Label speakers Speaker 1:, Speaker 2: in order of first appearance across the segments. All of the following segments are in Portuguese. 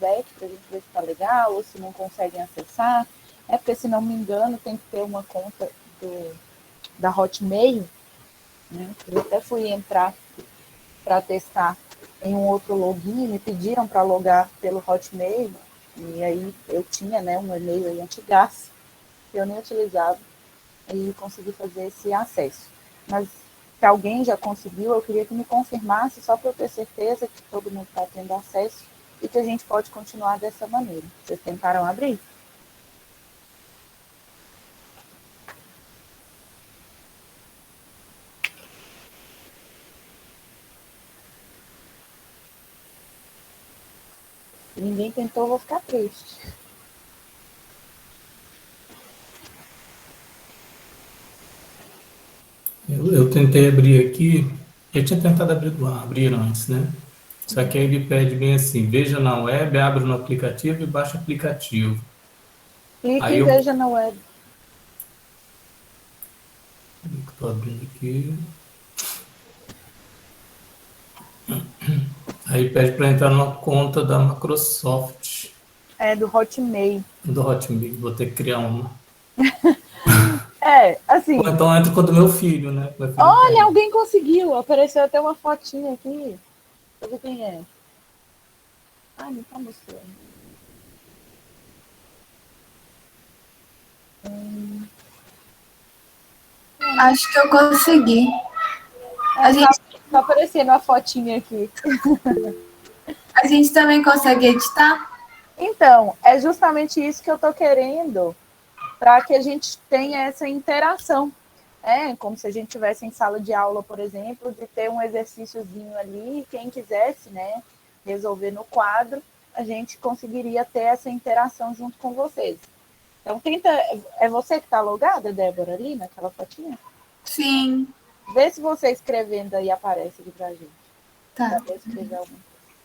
Speaker 1: feedback para a gente ver se está legal ou se não conseguem acessar. Porque, se não me engano, tem que ter uma conta da Hotmail, né? Eu até fui entrar para testar em um outro login, me pediram para logar pelo Hotmail, e aí eu tinha, né, um e-mail aí antigaço, que eu nem utilizava, e consegui fazer esse acesso. Mas se alguém já conseguiu, eu queria que me confirmasse, só para eu ter certeza que todo mundo está tendo acesso e que a gente pode continuar dessa maneira. Vocês tentaram abrir? Se ninguém tentou, eu vou ficar triste.
Speaker 2: Eu tentei abrir aqui, eu tinha tentado abrir antes, né? Só que aí ele pede bem assim, veja na web, abre no aplicativo e baixa o aplicativo.
Speaker 1: Clique
Speaker 2: Aí
Speaker 1: e
Speaker 2: eu
Speaker 1: veja na web.
Speaker 2: estou abrindo aqui. Aí pede para entrar numa conta da Microsoft,
Speaker 1: É do Hotmail.
Speaker 2: do Hotmail, vou ter que criar uma. Ou
Speaker 1: Assim,
Speaker 2: então entra com a do meu filho, né? Meu filho
Speaker 1: olha,
Speaker 2: tem.
Speaker 1: alguém conseguiu. Apareceu até uma fotinha aqui. Deixa eu ver quem é. Ah, não tá mostrando.
Speaker 3: Acho que eu consegui. A
Speaker 1: Tá,
Speaker 3: gente,
Speaker 1: tá aparecendo a fotinha aqui.
Speaker 3: a gente também consegue editar?
Speaker 1: Então, é justamente isso que eu tô querendo, para que a gente tenha essa interação. Como se a gente tivesse em sala de aula, por exemplo, de ter um exercíciozinho ali, quem quisesse, né, resolver no quadro, a gente conseguiria ter essa interação junto com vocês. Então, tenta. É você que está logada, Débora, ali naquela fotinha?
Speaker 3: Sim,
Speaker 1: Vê se você escrevendo aí aparece aqui pra gente.
Speaker 3: tá.
Speaker 1: Pra eu escrever alguma.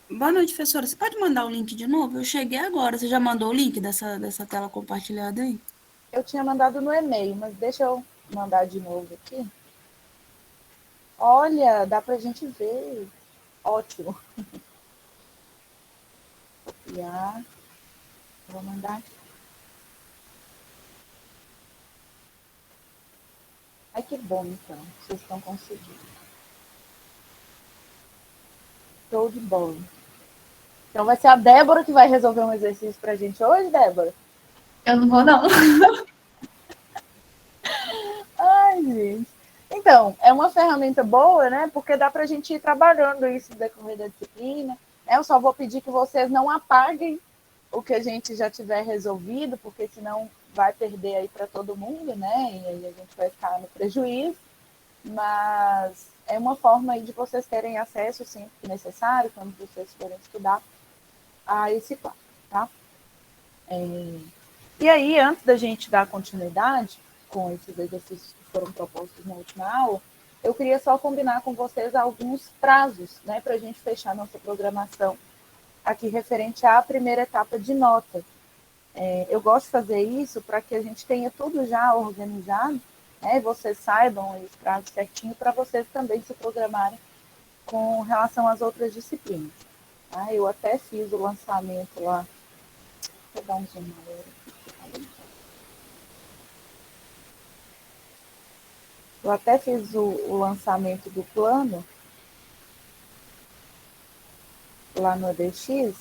Speaker 4: Boa noite, professora. Você pode mandar o link de novo? Eu cheguei agora. Você já mandou o link dessa tela compartilhada aí?
Speaker 1: Eu tinha mandado no e-mail, mas deixa eu mandar de novo aqui. Olha, dá pra gente ver. Ótimo. Copiar. Vou mandar aqui. Ai, que bom, então. Vocês estão conseguindo. Show de bola. Então vai ser a Débora que vai resolver um exercício pra gente hoje, Débora?
Speaker 3: Eu não vou, não.
Speaker 1: Ai, gente. Então, é uma ferramenta boa, né? Porque dá pra gente ir trabalhando isso no decorrer da disciplina. Eu só vou pedir que vocês não apaguem o que a gente já tiver resolvido, porque senão vai perder aí para todo mundo, né? E aí a gente vai ficar no prejuízo. Mas é uma forma aí de vocês terem acesso sempre que necessário, quando vocês forem estudar, a esse quadro, tá? E aí, antes da gente dar continuidade com esses exercícios que foram propostos na última aula, eu queria só combinar com vocês alguns prazos, né, para a gente fechar nossa programação aqui referente à primeira etapa de nota. Eu gosto de fazer isso para que a gente tenha tudo já organizado, né, e vocês saibam os prazos certinho para vocês também se programarem com relação às outras disciplinas. Tá? Eu até fiz o lançamento lá. Vou dar um zoom maior aqui. Eu até fiz o lançamento do plano lá no ADX,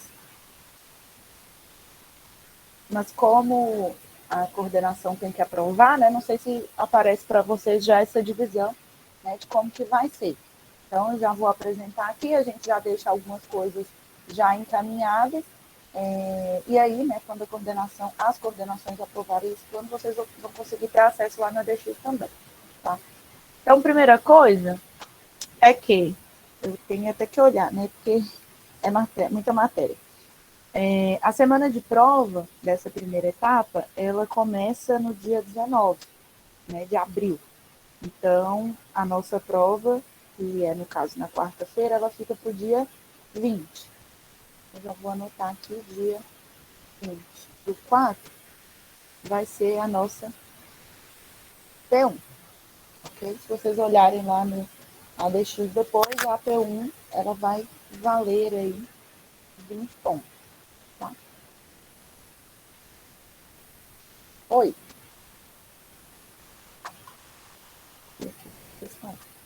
Speaker 1: mas como a coordenação tem que aprovar, né, não sei se aparece para vocês já essa divisão, né, de como que vai ser. Então, eu já vou apresentar aqui, a gente já deixa algumas coisas já encaminhadas, e aí, né, quando as coordenações aprovarem esse plano, vocês vão conseguir ter acesso lá no ADX também, tá? Então, primeira coisa é que eu tenho até que olhar, né, porque é muita matéria. A semana de prova dessa primeira etapa, ela começa no dia 19, né, de abril. Então, a nossa prova, que é no caso na quarta-feira, ela fica para o dia 20. Eu já vou anotar aqui, dia 20 do 4 vai ser a nossa P1. Okay? Se vocês olharem lá no ADX depois, a P1 ela vai valer aí 20 pontos. Tá? Oi.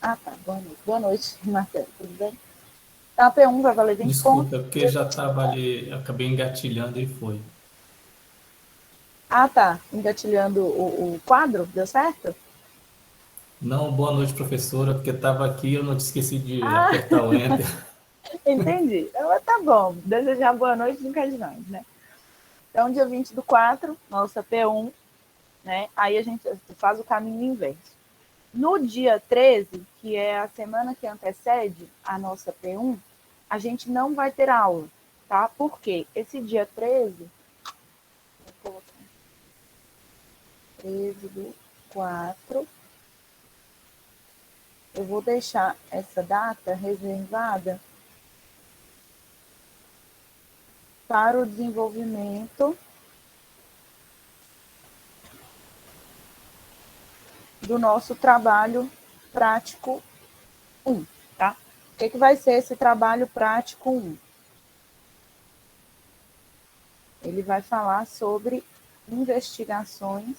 Speaker 1: Ah, tá. Boa noite, Marcelo. Tudo bem? Então, a P1 vai valer 20 pontos.
Speaker 2: Desculpa, é porque já estava ali, acabei engatilhando e foi.
Speaker 1: Ah, tá. Engatilhando o quadro, deu certo?
Speaker 2: Não, boa noite, professora, porque estava aqui e eu não esqueci de
Speaker 1: Ah,
Speaker 2: apertar o Enter.
Speaker 1: entendi. Então, tá bom. Desejar boa noite nunca é demais, né? Então, dia 20/4, nossa P1, né? Aí a gente faz o caminho inverso. No dia 13, que é a semana que antecede a nossa P1, a gente não vai ter aula, tá? Por quê? Esse dia 13, vou colocar 13/4, eu vou deixar essa data reservada para o desenvolvimento do nosso trabalho prático 1, tá? O que vai ser esse trabalho prático 1? Ele vai falar sobre investigações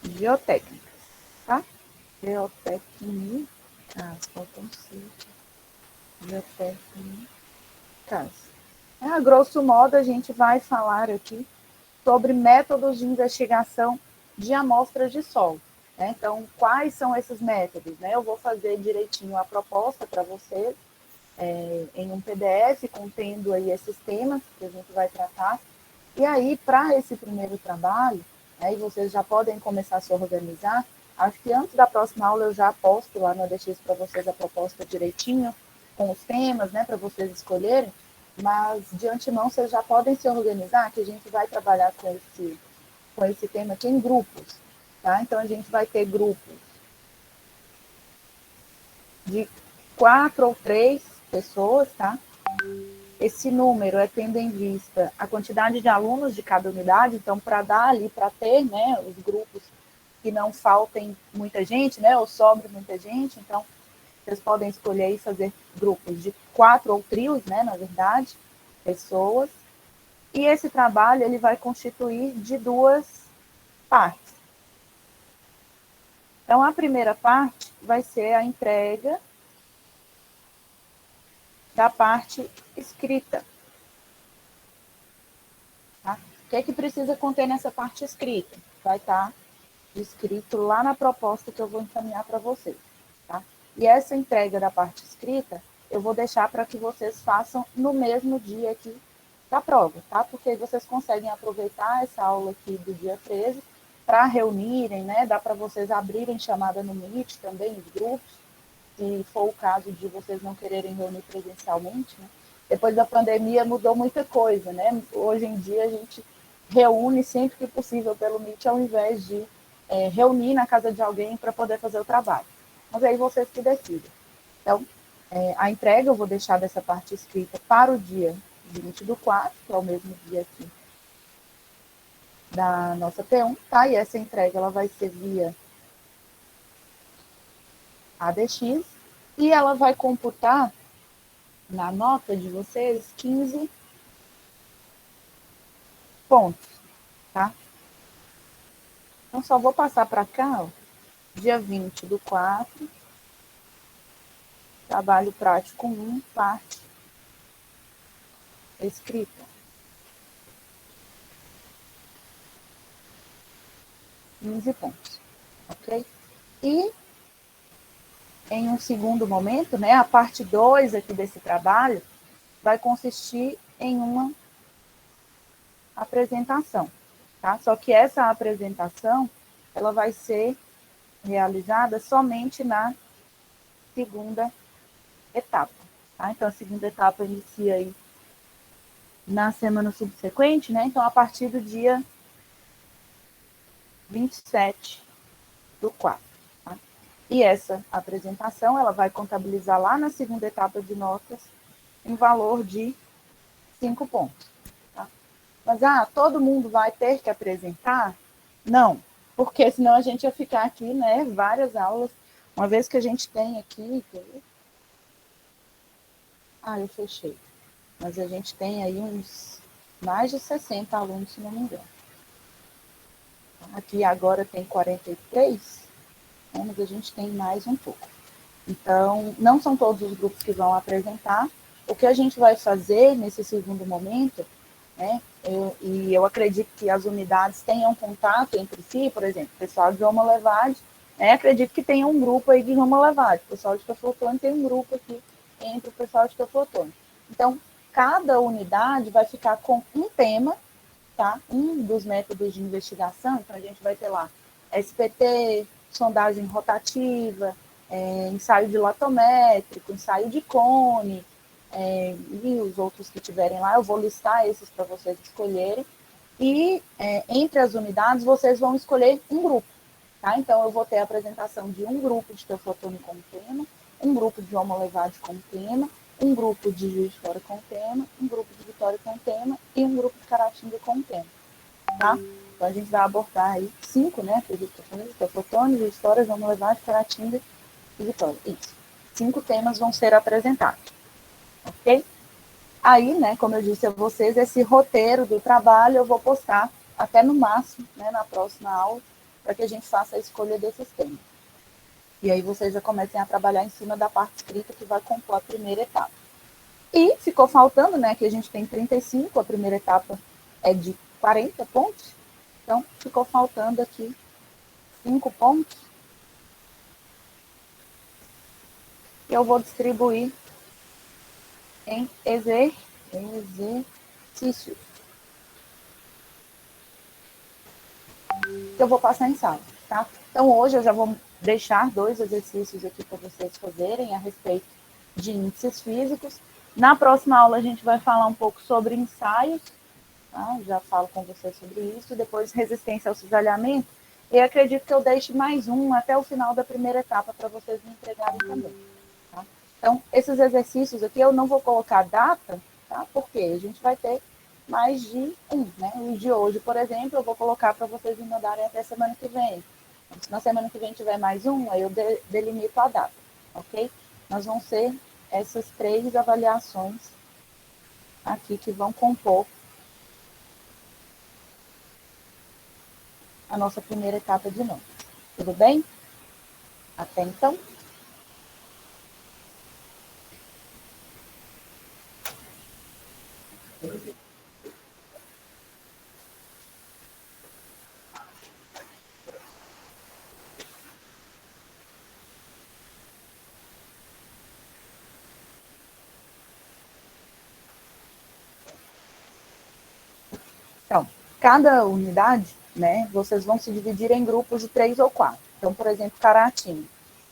Speaker 1: geotécnicas, tá? Geotécnicas, faltam 5. Geotécnicas. A grosso modo, a gente vai falar aqui sobre métodos de investigação de amostras de solo, né? Então, quais são esses métodos, né? Eu vou fazer direitinho a proposta para vocês, em um PDF, contendo aí esses temas que a gente vai tratar. E aí, para esse primeiro trabalho, aí vocês já podem começar a se organizar. Acho que antes da próxima aula eu já posto lá no ADX para vocês a proposta direitinho, com os temas, né, para vocês escolherem. Mas, de antemão, vocês já podem se organizar, que a gente vai trabalhar com esse tema aqui em grupos, tá? Então, a gente vai ter grupos de 4 ou 3 pessoas, tá? Esse número é tendo em vista a quantidade de alunos de cada unidade, então, para dar ali, para ter, né, os grupos que não faltem muita gente, né, ou sobre muita gente, então, vocês podem escolher e fazer grupos de 4 ou trios, né, na verdade, pessoas, e esse trabalho, ele vai constituir de 2 partes. Então, a primeira parte vai ser a entrega da parte escrita. Tá? O que é que precisa conter nessa parte escrita? Vai estar escrito lá na proposta que eu vou encaminhar para vocês. Tá? E essa entrega da parte escrita, eu vou deixar para que vocês façam no mesmo dia aqui da prova, tá? Porque aí vocês conseguem aproveitar essa aula aqui do dia 13 para reunirem, né? Dá para vocês abrirem chamada no Meet também, os grupos, se for o caso de vocês não quererem reunir presencialmente, né? Depois da pandemia mudou muita coisa, né? Hoje em dia a gente reúne sempre que possível pelo Meet, ao invés de reunir na casa de alguém para poder fazer o trabalho. Mas aí vocês que decidem. Então, a entrega eu vou deixar dessa parte escrita para o dia 20/4, que é o mesmo dia aqui da nossa P1, tá? E essa entrega ela vai ser via ADX e ela vai computar na nota de vocês 15 pontos, tá? Então, só vou passar para cá, ó, dia 20/4, trabalho prático 1, parte escrita. 15 pontos, ok? E, em um segundo momento, né, a parte 2 aqui desse trabalho vai consistir em uma apresentação, tá? Só que essa apresentação, ela vai ser realizada somente na segunda etapa, tá? Então, a segunda etapa inicia aí na semana subsequente, né? Então, a partir do dia 27/4, tá? E essa apresentação, ela vai contabilizar lá na segunda etapa de notas em valor de 5 pontos, tá? Mas, todo mundo vai ter que apresentar? Não, porque senão a gente ia ficar aqui, né, várias aulas, uma vez que a gente tem aqui... eu fechei. mas a gente tem aí uns mais de 60 alunos, se não me engano. Aqui agora tem 43, né, mas a gente tem mais um pouco. Então, não são todos os grupos que vão apresentar. O que a gente vai fazer nesse segundo momento, né, eu acredito que as unidades tenham contato entre si, por exemplo, o pessoal de Roma Levade, né, acredito que tenha um grupo aí de Roma Levade, o pessoal de Teoflotone tem um grupo aqui entre o pessoal de Teoflotone. Então, cada unidade vai ficar com um tema, tá? Um dos métodos de investigação, então a gente vai ter lá SPT, sondagem rotativa, ensaio dilatométrico, ensaio de cone, e os outros que tiverem lá, eu vou listar esses para vocês escolherem, e entre as unidades vocês vão escolher um grupo, tá? Então eu vou ter a apresentação de um grupo de Teoflotone com tema, um grupo de Homo Levade com tema, um grupo de Juiz de Fora com tema, um grupo de Vitória com tema e um grupo de Caratinga com tema, tá? Então a gente vai abordar aí 5, né? Teoflotone, Juiz de Fora, Homo Levade, Caratinga e Vitória. Isso. 5 temas vão ser apresentados, ok? Aí, né, como eu disse a vocês, esse roteiro do trabalho eu vou postar até no máximo, né, na próxima aula, para que a gente faça a escolha desses temas. E aí vocês já comecem a trabalhar em cima da parte escrita que vai compor a primeira etapa. E ficou faltando, né, que a gente tem 35, a primeira etapa é de 40 pontos, então ficou faltando aqui 5 pontos. E eu vou distribuir em exercícios. Que eu vou passar em sala, tá? Então hoje eu já vou deixar 2 exercícios aqui para vocês fazerem a respeito de índices físicos. Na próxima aula a gente vai falar um pouco sobre ensaios, tá? Já falo com vocês sobre isso, depois resistência ao cisalhamento, e acredito que eu deixe mais um até o final da primeira etapa para vocês me entregarem também, tá? Então, esses exercícios aqui eu não vou colocar data, tá? Porque a gente vai ter mais de um, né? O de hoje, por exemplo, eu vou colocar para vocês me mandarem até semana que vem. Se na semana que vem tiver mais um, aí eu delimito a data, ok? Mas vão ser essas 3 avaliações aqui que vão compor a nossa primeira etapa de novo. Tudo bem? Até então. Então, cada unidade, né, vocês vão se dividir em grupos de 3 ou 4. Então, por exemplo, Caratinga,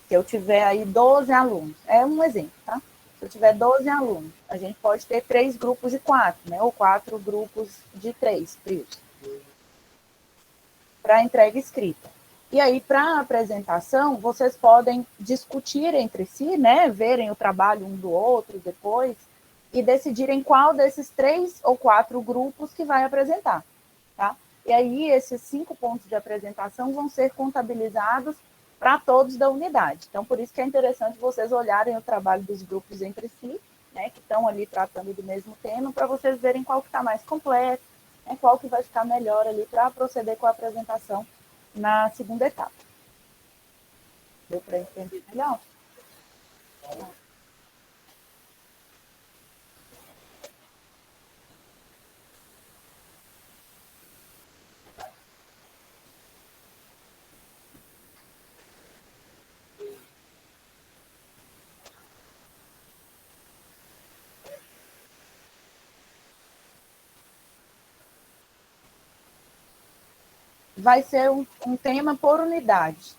Speaker 1: se eu tiver aí 12 alunos, é um exemplo, tá? Se eu tiver 12 alunos, a gente pode ter 3 grupos de 4, né, ou 4 grupos de 3, para entrega escrita. E aí, para a apresentação, vocês podem discutir entre si, né, verem o trabalho um do outro depois, e decidirem qual desses 3 ou 4 grupos que vai apresentar, tá? E aí, esses 5 pontos de apresentação vão ser contabilizados para todos da unidade. Então, por isso que é interessante vocês olharem o trabalho dos grupos entre si, né, que estão ali tratando do mesmo tema, para vocês verem qual que está mais completo, né, qual que vai ficar melhor ali para proceder com a apresentação na segunda etapa. Deu para entender melhor? Vai ser um tema por unidade,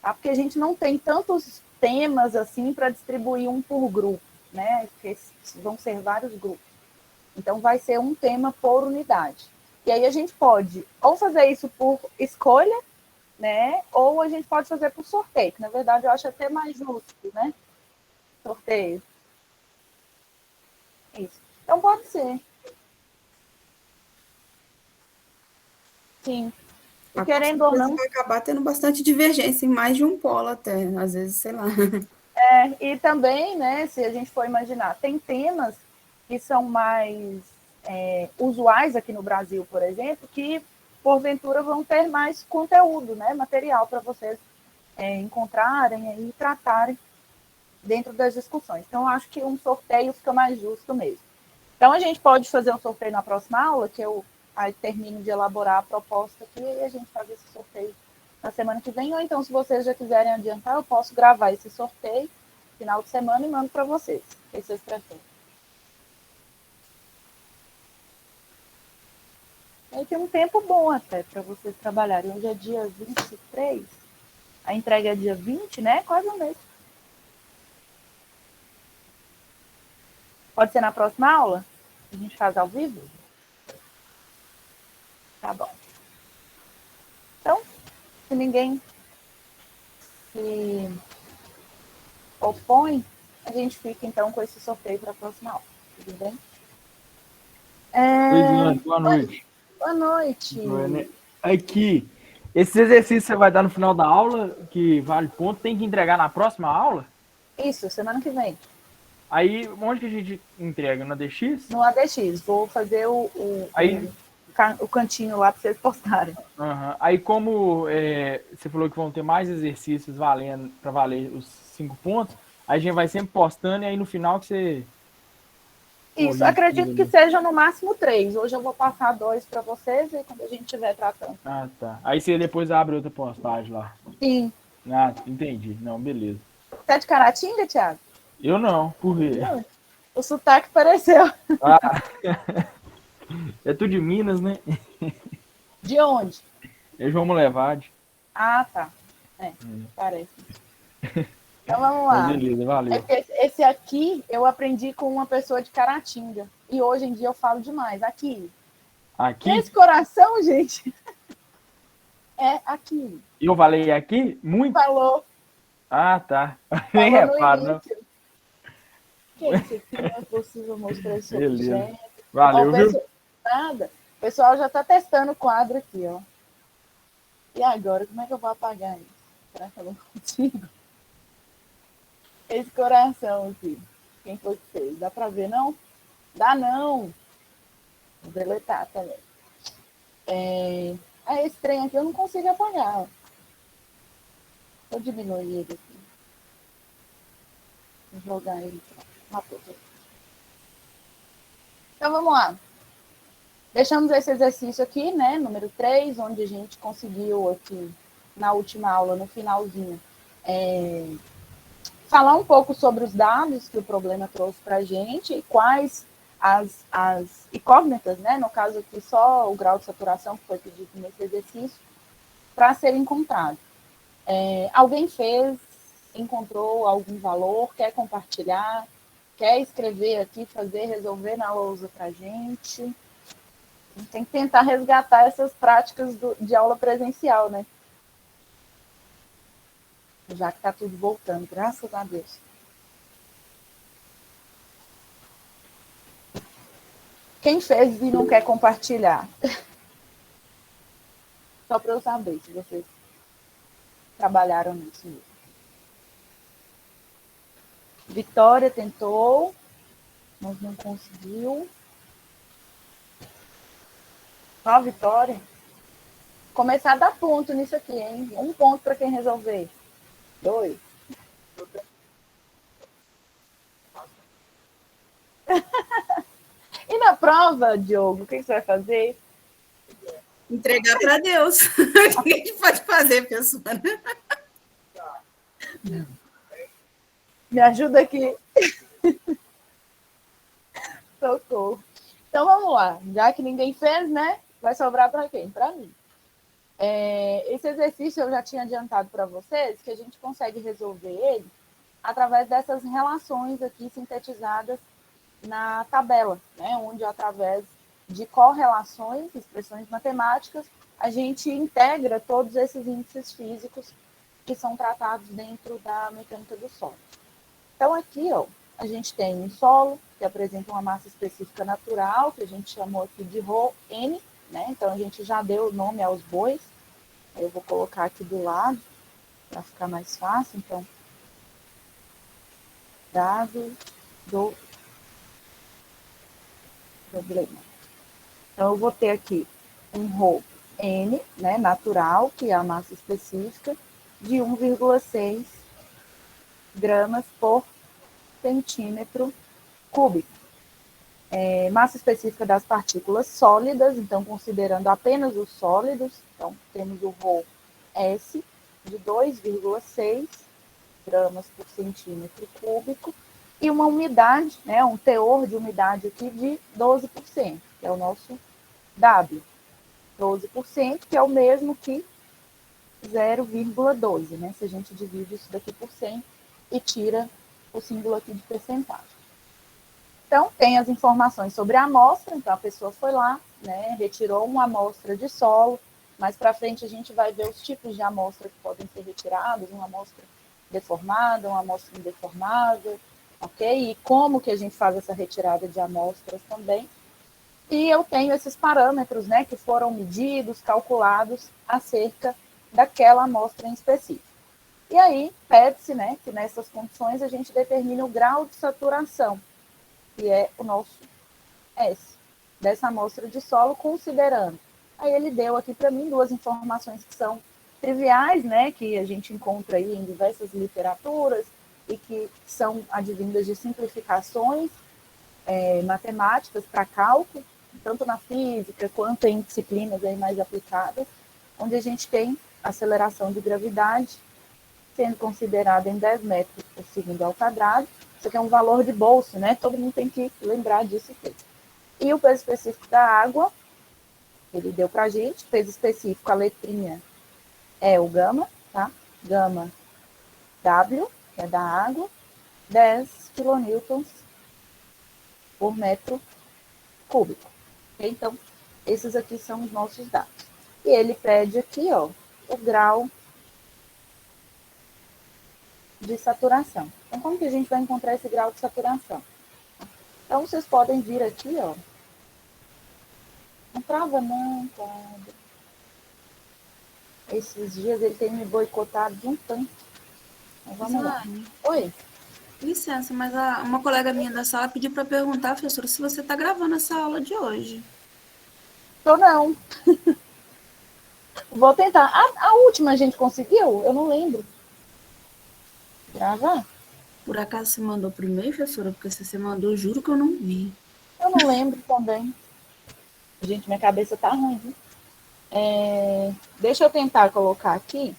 Speaker 1: tá? Porque a gente não tem tantos temas assim para distribuir um por grupo, né? Porque vão ser vários grupos. Então, vai ser um tema por unidade. E aí a gente pode ou fazer isso por escolha, né? Ou a gente pode fazer por sorteio, que na verdade eu acho até mais justo, né? Sorteio. Isso. Então, pode ser. Sim. E querendo ou não,
Speaker 5: vai acabar tendo bastante divergência em mais de um polo até, às vezes, sei lá.
Speaker 1: e também, né, se a gente for imaginar, tem temas que são mais usuais aqui no Brasil, por exemplo, que porventura vão ter mais conteúdo, né, material para vocês encontrarem e tratarem dentro das discussões. Então, acho que um sorteio fica mais justo mesmo. Então, a gente pode fazer um sorteio na próxima aula, que eu aí termino de elaborar a proposta aqui, e a gente faz esse sorteio na semana que vem. Ou então, se vocês já quiserem adiantar, eu posso gravar esse sorteio final de semana e mando para vocês. O que vocês preferem? Aí tem um tempo bom até para vocês trabalharem. Hoje é dia 23, a entrega é dia 20, né? Quase um mês. Pode ser na próxima aula? A gente faz ao vivo? Tá bom. Então, se ninguém se opõe, a gente fica então com esse sorteio para a próxima aula. Tudo bem?
Speaker 6: Oi, boa noite.
Speaker 1: Boa noite.
Speaker 6: Aqui, esse exercício você vai dar no final da aula, que vale ponto, tem que entregar na próxima aula?
Speaker 1: Isso, semana que vem.
Speaker 6: Aí, onde que a gente entrega? No ADX?
Speaker 1: No ADX. Vou fazer o cantinho lá para vocês postarem.
Speaker 6: Aí, como você falou que vão ter mais exercícios valendo para valer os 5 pontos, aí a gente vai sempre postando e aí no final que você...
Speaker 1: Isso, acredito que sejam no máximo 3. Hoje eu vou passar 2 para vocês e quando a gente estiver tratando.
Speaker 6: Ah, tá. Aí você depois abre outra postagem lá.
Speaker 1: Sim.
Speaker 6: Ah, entendi. Não, beleza.
Speaker 1: Você é de Caratinga, Thiago?
Speaker 6: Eu não, por quê?
Speaker 1: O sotaque pareceu.
Speaker 6: Ah, é tudo de Minas, né?
Speaker 1: De onde?
Speaker 6: É João Molevade.
Speaker 1: Ah, tá. Parece. Então vamos lá.
Speaker 6: Beleza, valeu.
Speaker 1: Esse aqui eu aprendi com uma pessoa de Caratinga. E hoje em dia eu falo demais. Aqui.
Speaker 6: Aqui?
Speaker 1: Esse coração, gente. É aqui.
Speaker 6: Eu falei aqui? Muito?
Speaker 1: Falou.
Speaker 6: Ah, tá. Nem reparo, não.
Speaker 1: Que é isso aqui? Não é possível mostrar esse objeto.
Speaker 6: Valeu, viu?
Speaker 1: Nada. O pessoal já está testando o quadro aqui, ó. E agora, como é que eu vou apagar isso? Será que eu não consigo? Esse coração aqui. Quem foi que fez? Dá para ver, não? Dá não. Vou deletar também. Esse trem aqui eu não consigo apagar. Ó. Vou diminuir ele aqui. Vou jogar ele para uma Então, vamos lá. Deixamos esse exercício aqui, né? Número 3, onde a gente conseguiu aqui, na última aula, no finalzinho, falar um pouco sobre os dados que o problema trouxe para a gente e quais as incógnitas, né? No caso aqui, só o grau de saturação que foi pedido nesse exercício, para ser encontrado. Alguém fez, encontrou algum valor, quer compartilhar, quer escrever aqui, resolver na lousa para a gente. A gente tem que tentar resgatar essas práticas de aula presencial, né? Já que está tudo voltando, graças a Deus. Quem fez e não quer compartilhar? Só para eu saber se vocês trabalharam nisso mesmo. Vitória tentou, mas não conseguiu. Ó, Vitória. Começar a dar ponto nisso aqui, hein? 1 ponto para quem resolver. 2. E na prova, Diogo, o que você vai fazer?
Speaker 5: Entregar para Deus. O que a gente pode fazer, pessoal?
Speaker 1: Me ajuda aqui. Socorro. Então, vamos lá. Já que ninguém fez, né? Vai sobrar para quem? Para mim. Esse exercício eu já tinha adiantado para vocês, que a gente consegue resolver ele através dessas relações aqui sintetizadas na tabela, né? Onde, através de correlações, expressões matemáticas, a gente integra todos esses índices físicos que são tratados dentro da mecânica do solo. Então, aqui, ó, a gente tem um solo que apresenta uma massa específica natural, que a gente chamou aqui de ρn, né? Então, a gente já deu o nome aos bois. Eu vou colocar aqui do lado, para ficar mais fácil. Então, dado do problema. Então, eu vou ter aqui um ρ N, né, natural, que é a massa específica, de 1,6 gramas por centímetro cúbico. Massa específica das partículas sólidas, então, considerando apenas os sólidos, então, temos o ρ S de 2,6 gramas por centímetro cúbico, e uma umidade, né, um teor de umidade aqui de 12%, que é o nosso W. 12%, que é o mesmo que 0,12, né? Se a gente divide isso daqui por 100 e tira o símbolo aqui de percentagem. Então, tem as informações sobre a amostra, então a pessoa foi lá, né, retirou uma amostra de solo, mais para frente a gente vai ver os tipos de amostra que podem ser retirados, uma amostra deformada, uma amostra indeformável, ok? E como que a gente faz essa retirada de amostras também. E eu tenho esses parâmetros, né, que foram medidos, calculados acerca daquela amostra em específico. E aí, pede-se, né, que nessas condições a gente determine o grau de saturação, que é o nosso S, dessa amostra de solo, considerando. Aí ele deu aqui para mim duas informações que são triviais, né, que a gente encontra aí em diversas literaturas e que são advindas de simplificações matemáticas para cálculo, tanto na física quanto em disciplinas aí mais aplicadas, onde a gente tem aceleração de gravidade sendo considerada em 10 metros por segundo ao quadrado. Isso aqui é um valor de bolsa, né? Todo mundo tem que lembrar disso aqui. E o peso específico da água, ele deu para a gente, peso específico, a letrinha é o gama, tá? Gama W, que é da água, 10 quilonewtons por metro cúbico. Okay? Então, esses aqui são os nossos dados. E ele pede aqui, ó, o grau de saturação. Então, como que a gente vai encontrar esse grau de saturação? Então, vocês podem vir aqui, ó. Não trava não, cara. Esses dias ele tem me boicotado de um tanto. Mas vamos lá. Oi?
Speaker 4: Licença, mas uma colega minha da sala pediu para perguntar, professora, se você está gravando essa aula de hoje.
Speaker 1: Tô não. Vou tentar. A última a gente conseguiu? Eu não lembro. Gravar?
Speaker 4: Por acaso você mandou por e-mail, professora? Porque se você mandou, eu juro que eu não vi.
Speaker 1: Eu não lembro também. Gente, minha cabeça tá ruim, viu? Deixa eu tentar colocar aqui.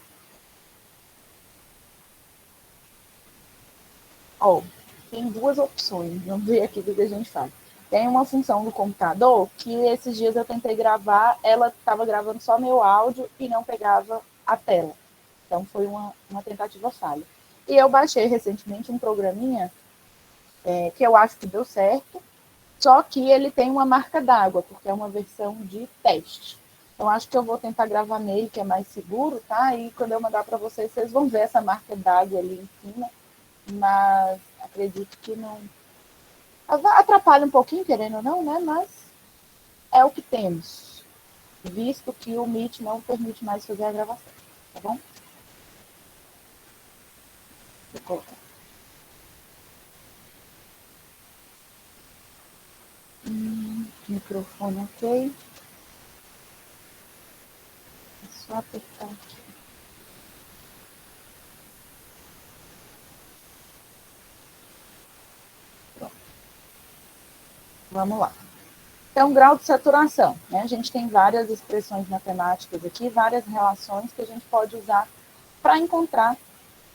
Speaker 1: Ó, tem duas opções. Vamos ver aqui o que a gente faz. Tem uma função do computador que esses dias eu tentei gravar, ela estava gravando só meu áudio e não pegava a tela. Então foi uma tentativa falha. E eu baixei recentemente um programinha que eu acho que deu certo, só que ele tem uma marca d'água, porque é uma versão de teste. Então acho que eu vou tentar gravar nele, que é mais seguro, tá? E quando eu mandar para vocês, vocês vão ver essa marca d'água ali em cima, mas acredito que não atrapalha um pouquinho, querendo ou não, né? Mas é o que temos, visto que o Meet não permite mais fazer a gravação, tá bom? Vou colocar. Microfone ok. É só apertar aqui. Pronto. Vamos lá. Então, grau de saturação, né? A gente tem várias expressões matemáticas aqui, várias relações que a gente pode usar para encontrar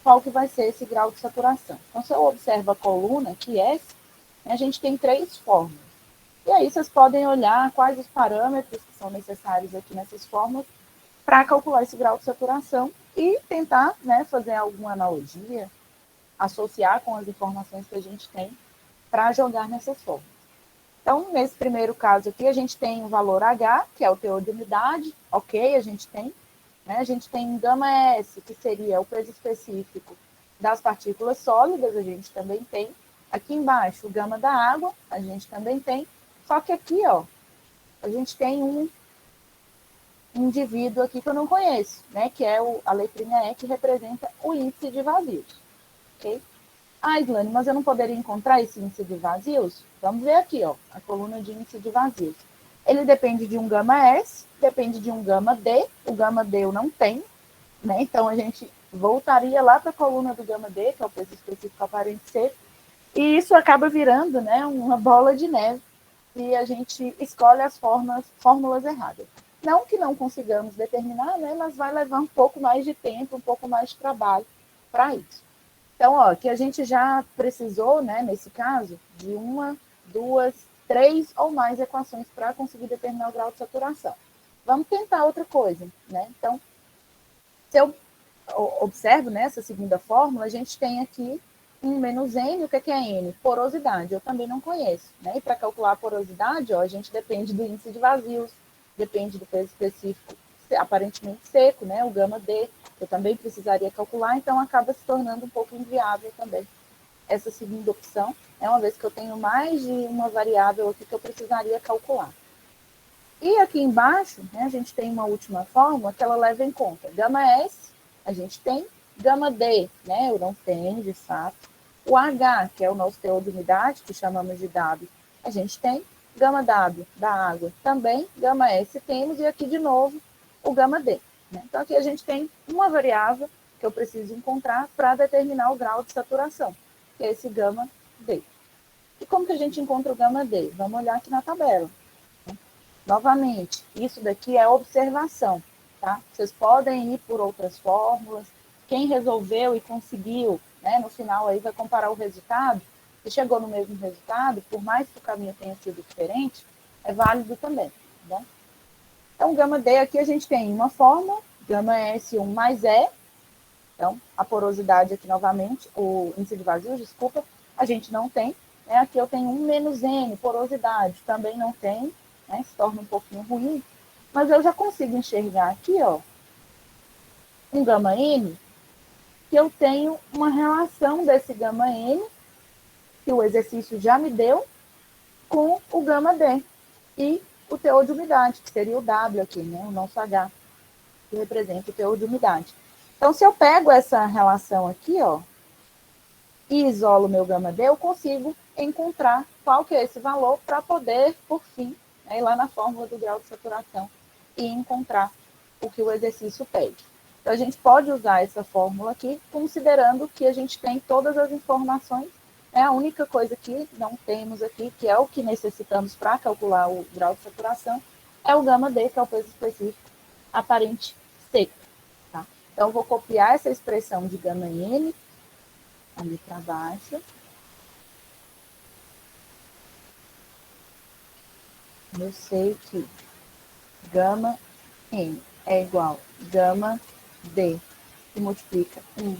Speaker 1: qual que vai ser esse grau de saturação. Então, se eu observo a coluna, que é, a gente tem três fórmulas. E aí vocês podem olhar quais os parâmetros que são necessários aqui nessas fórmulas para calcular esse grau de saturação e tentar, né, fazer alguma analogia, associar com as informações que a gente tem para jogar nessas fórmulas. Então, nesse primeiro caso aqui, a gente tem o valor H, que é o teor de umidade, ok, a gente tem. Né? A gente tem gama S, que seria o peso específico das partículas sólidas, a gente também tem. Aqui embaixo, o gama da água, a gente também tem. Só que aqui, ó, a gente tem um indivíduo aqui que eu não conheço, né? Que é a letrinha E, que representa o índice de vazios. Ok? Ah, Islane, mas eu não poderia encontrar esse índice de vazios? Vamos ver aqui, ó, a coluna de índice de vazios. Ele depende de um gama S, depende de um gama D, o gama D eu não tenho, né? Então a gente voltaria lá para a coluna do gama D, que é o peso específico aparente C, e isso acaba virando, né, uma bola de neve e a gente escolhe as fórmulas erradas. Não que não consigamos determinar, né, mas vai levar um pouco mais de tempo, um pouco mais de trabalho para isso. Então, ó, que a gente já precisou, né, nesse caso, de uma, duas, três ou mais equações para conseguir determinar o grau de saturação. Vamos tentar outra coisa, né? Então, se eu observo nessa segunda fórmula, a gente tem aqui um menos N, o que é N? Porosidade, eu também não conheço, né? E para calcular a porosidade, ó, a gente depende do índice de vazios, depende do peso específico aparentemente seco, né? O gama D, eu também precisaria calcular, então acaba se tornando um pouco inviável também essa segunda opção, uma vez que eu tenho mais de uma variável aqui que eu precisaria calcular. E aqui embaixo, né, a gente tem uma última fórmula que ela leva em conta gama S, a gente tem, gama D, né, eu não tenho de fato, o H, que é o nosso teor de umidade, que chamamos de W, a gente tem, gama W da água também, gama S temos, e aqui de novo o gama D. Né? Então aqui a gente tem uma variável que eu preciso encontrar para determinar o grau de saturação, que é esse gama D. E como que a gente encontra o gama D? Vamos olhar aqui na tabela. Novamente, isso daqui é observação, tá? Vocês podem ir por outras fórmulas. Quem resolveu e conseguiu, né, no final aí vai comparar o resultado, e chegou no mesmo resultado, por mais que o caminho tenha sido diferente, é válido também, né? Então, gama D aqui a gente tem uma fórmula, gama S1 mais E, então, a porosidade aqui novamente, o índice de vazios, desculpa, a gente não tem, né? Aqui eu tenho 1 menos N, porosidade, também não tem, né? Se torna um pouquinho ruim, mas eu já consigo enxergar aqui, ó, um gama N, que eu tenho uma relação desse gama N, que o exercício já me deu, com o gama D, e o teor de umidade, que seria o W aqui, né? O nosso H, que representa o teor de umidade. Então, se eu pego essa relação aqui, ó, e isolo meu gama D, eu consigo encontrar qual que é esse valor para poder, por fim, né, ir lá na fórmula do grau de saturação e encontrar o que o exercício pede. Então, a gente pode usar essa fórmula aqui, considerando que a gente tem todas as informações. Né? A única coisa que não temos aqui, que é o que necessitamos para calcular o grau de saturação, é o gama D, que é o peso específico aparente seco. Tá? Então, eu vou copiar essa expressão de gama N ali para baixo. Eu sei que gama N é igual a gama D, que multiplica 1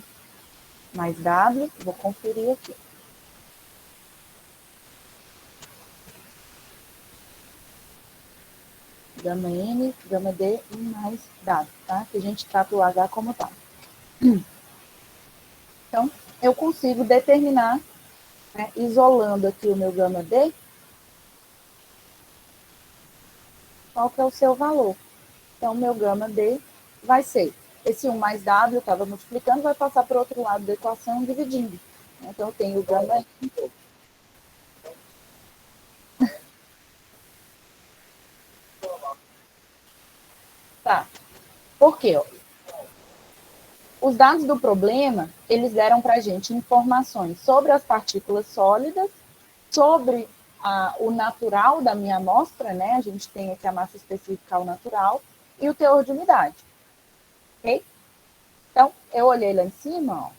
Speaker 1: mais W. Vou conferir aqui. Gama N, gama D, 1 mais W, tá? Que a gente trata o H como tal. Então, eu consigo determinar, né, isolando aqui o meu gama D, qual que é o seu valor. Então, o meu gama D vai ser, esse 1 mais W, eu estava multiplicando, vai passar para o outro lado da equação dividindo. Então, eu tenho o gama N. Tá. Por quê? Os dados do problema, eles deram para a gente informações sobre as partículas sólidas, sobre o natural da minha amostra, né? A gente tem aqui a massa específica ao natural e o teor de umidade. Ok? Então, eu olhei lá em cima, ó,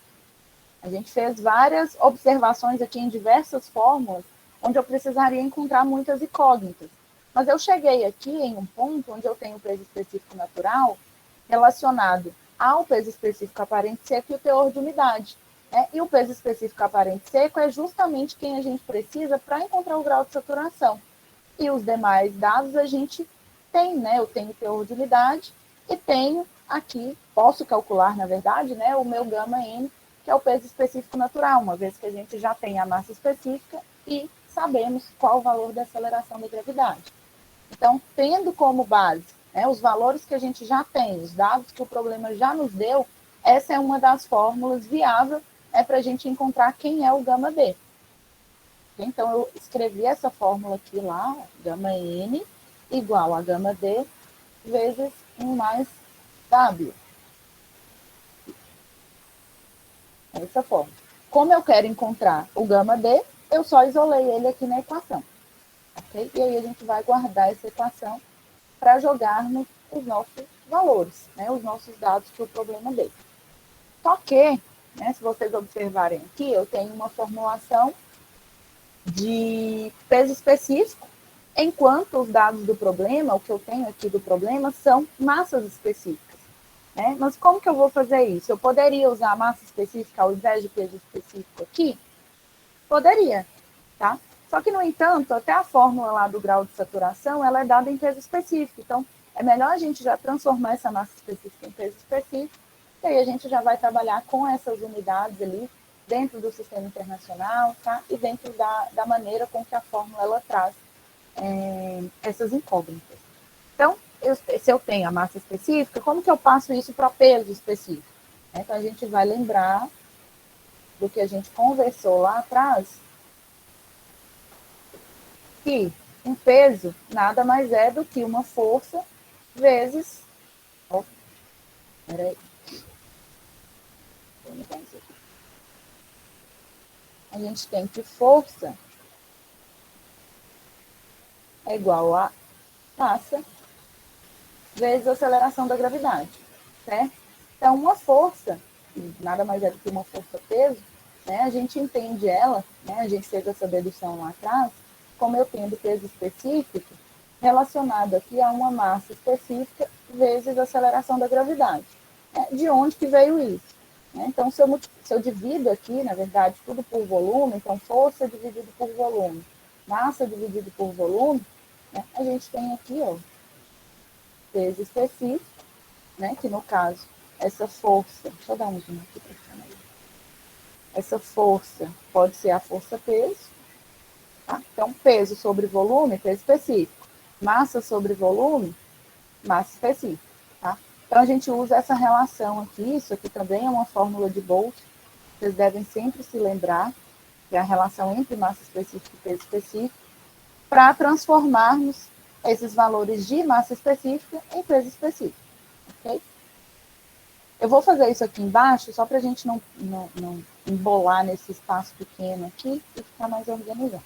Speaker 1: a gente fez várias observações aqui em diversas fórmulas, onde eu precisaria encontrar muitas incógnitas. Mas eu cheguei aqui em um ponto onde eu tenho o peso específico natural relacionado ao peso específico aparente seco e o teor de umidade. Né? E o peso específico aparente seco é justamente quem a gente precisa para encontrar o grau de saturação. E os demais dados a gente tem, né? Eu tenho teor de umidade e tenho aqui, posso calcular, na verdade, né, o meu gama N, que é o peso específico natural, uma vez que a gente já tem a massa específica e sabemos qual o valor da aceleração da gravidade. Então, tendo como base, né, os valores que a gente já tem, os dados que o problema já nos deu, essa é uma das fórmulas viáveis é para a gente encontrar quem é o gama D. Então, eu escrevi essa fórmula aqui lá, gama N igual a gama D vezes 1 mais W. Essa fórmula. Como eu quero encontrar o gama D, eu só isolei ele aqui na equação. Okay? E aí a gente vai guardar essa equação para jogarmos os nossos valores, né, os nossos dados para o problema dele. Só que, né, se vocês observarem aqui, eu tenho uma formulação de peso específico, enquanto os dados do problema, o que eu tenho aqui do problema, são massas específicas. Né? Mas como que eu vou fazer isso? Eu poderia usar massa específica ao invés de peso específico aqui? Poderia, tá? Só que, no entanto, até a fórmula lá do grau de saturação, ela é dada em peso específico. Então, é melhor a gente já transformar essa massa específica em peso específico, e aí a gente já vai trabalhar com essas unidades ali, dentro do sistema internacional, tá? E dentro da maneira com que a fórmula ela traz essas incógnitas. Então, se eu tenho a massa específica, como que eu passo isso para peso específico? Então, a gente vai lembrar do que a gente conversou lá atrás, que um peso nada mais é do que uma força vezes... Peraí. A gente tem que força é igual a massa vezes a aceleração da gravidade, certo? Então, uma força, nada mais é do que uma força-peso, né, a gente entende ela, né, a gente fez essa dedução lá atrás, como eu tendo peso específico relacionado aqui a uma massa específica vezes a aceleração da gravidade. Né? De onde que veio isso? Né? Então, se eu divido aqui, na verdade, tudo por volume, então força dividido por volume, massa dividido por volume, né, a gente tem aqui, ó, peso específico, né, que no caso, essa força, deixa eu dar um zoom aqui para ficar melhor. Essa força pode ser a força-peso, tá? Então, peso sobre volume, peso específico. Massa sobre volume, massa específica, tá? Então, a gente usa essa relação aqui, isso aqui também é uma fórmula de Bolt, vocês devem sempre se lembrar, que é a relação entre massa específica e peso específico, para transformarmos esses valores de massa específica em peso específico, ok? Eu vou fazer isso aqui embaixo, só para a gente não embolar nesse espaço pequeno aqui e ficar mais organizado.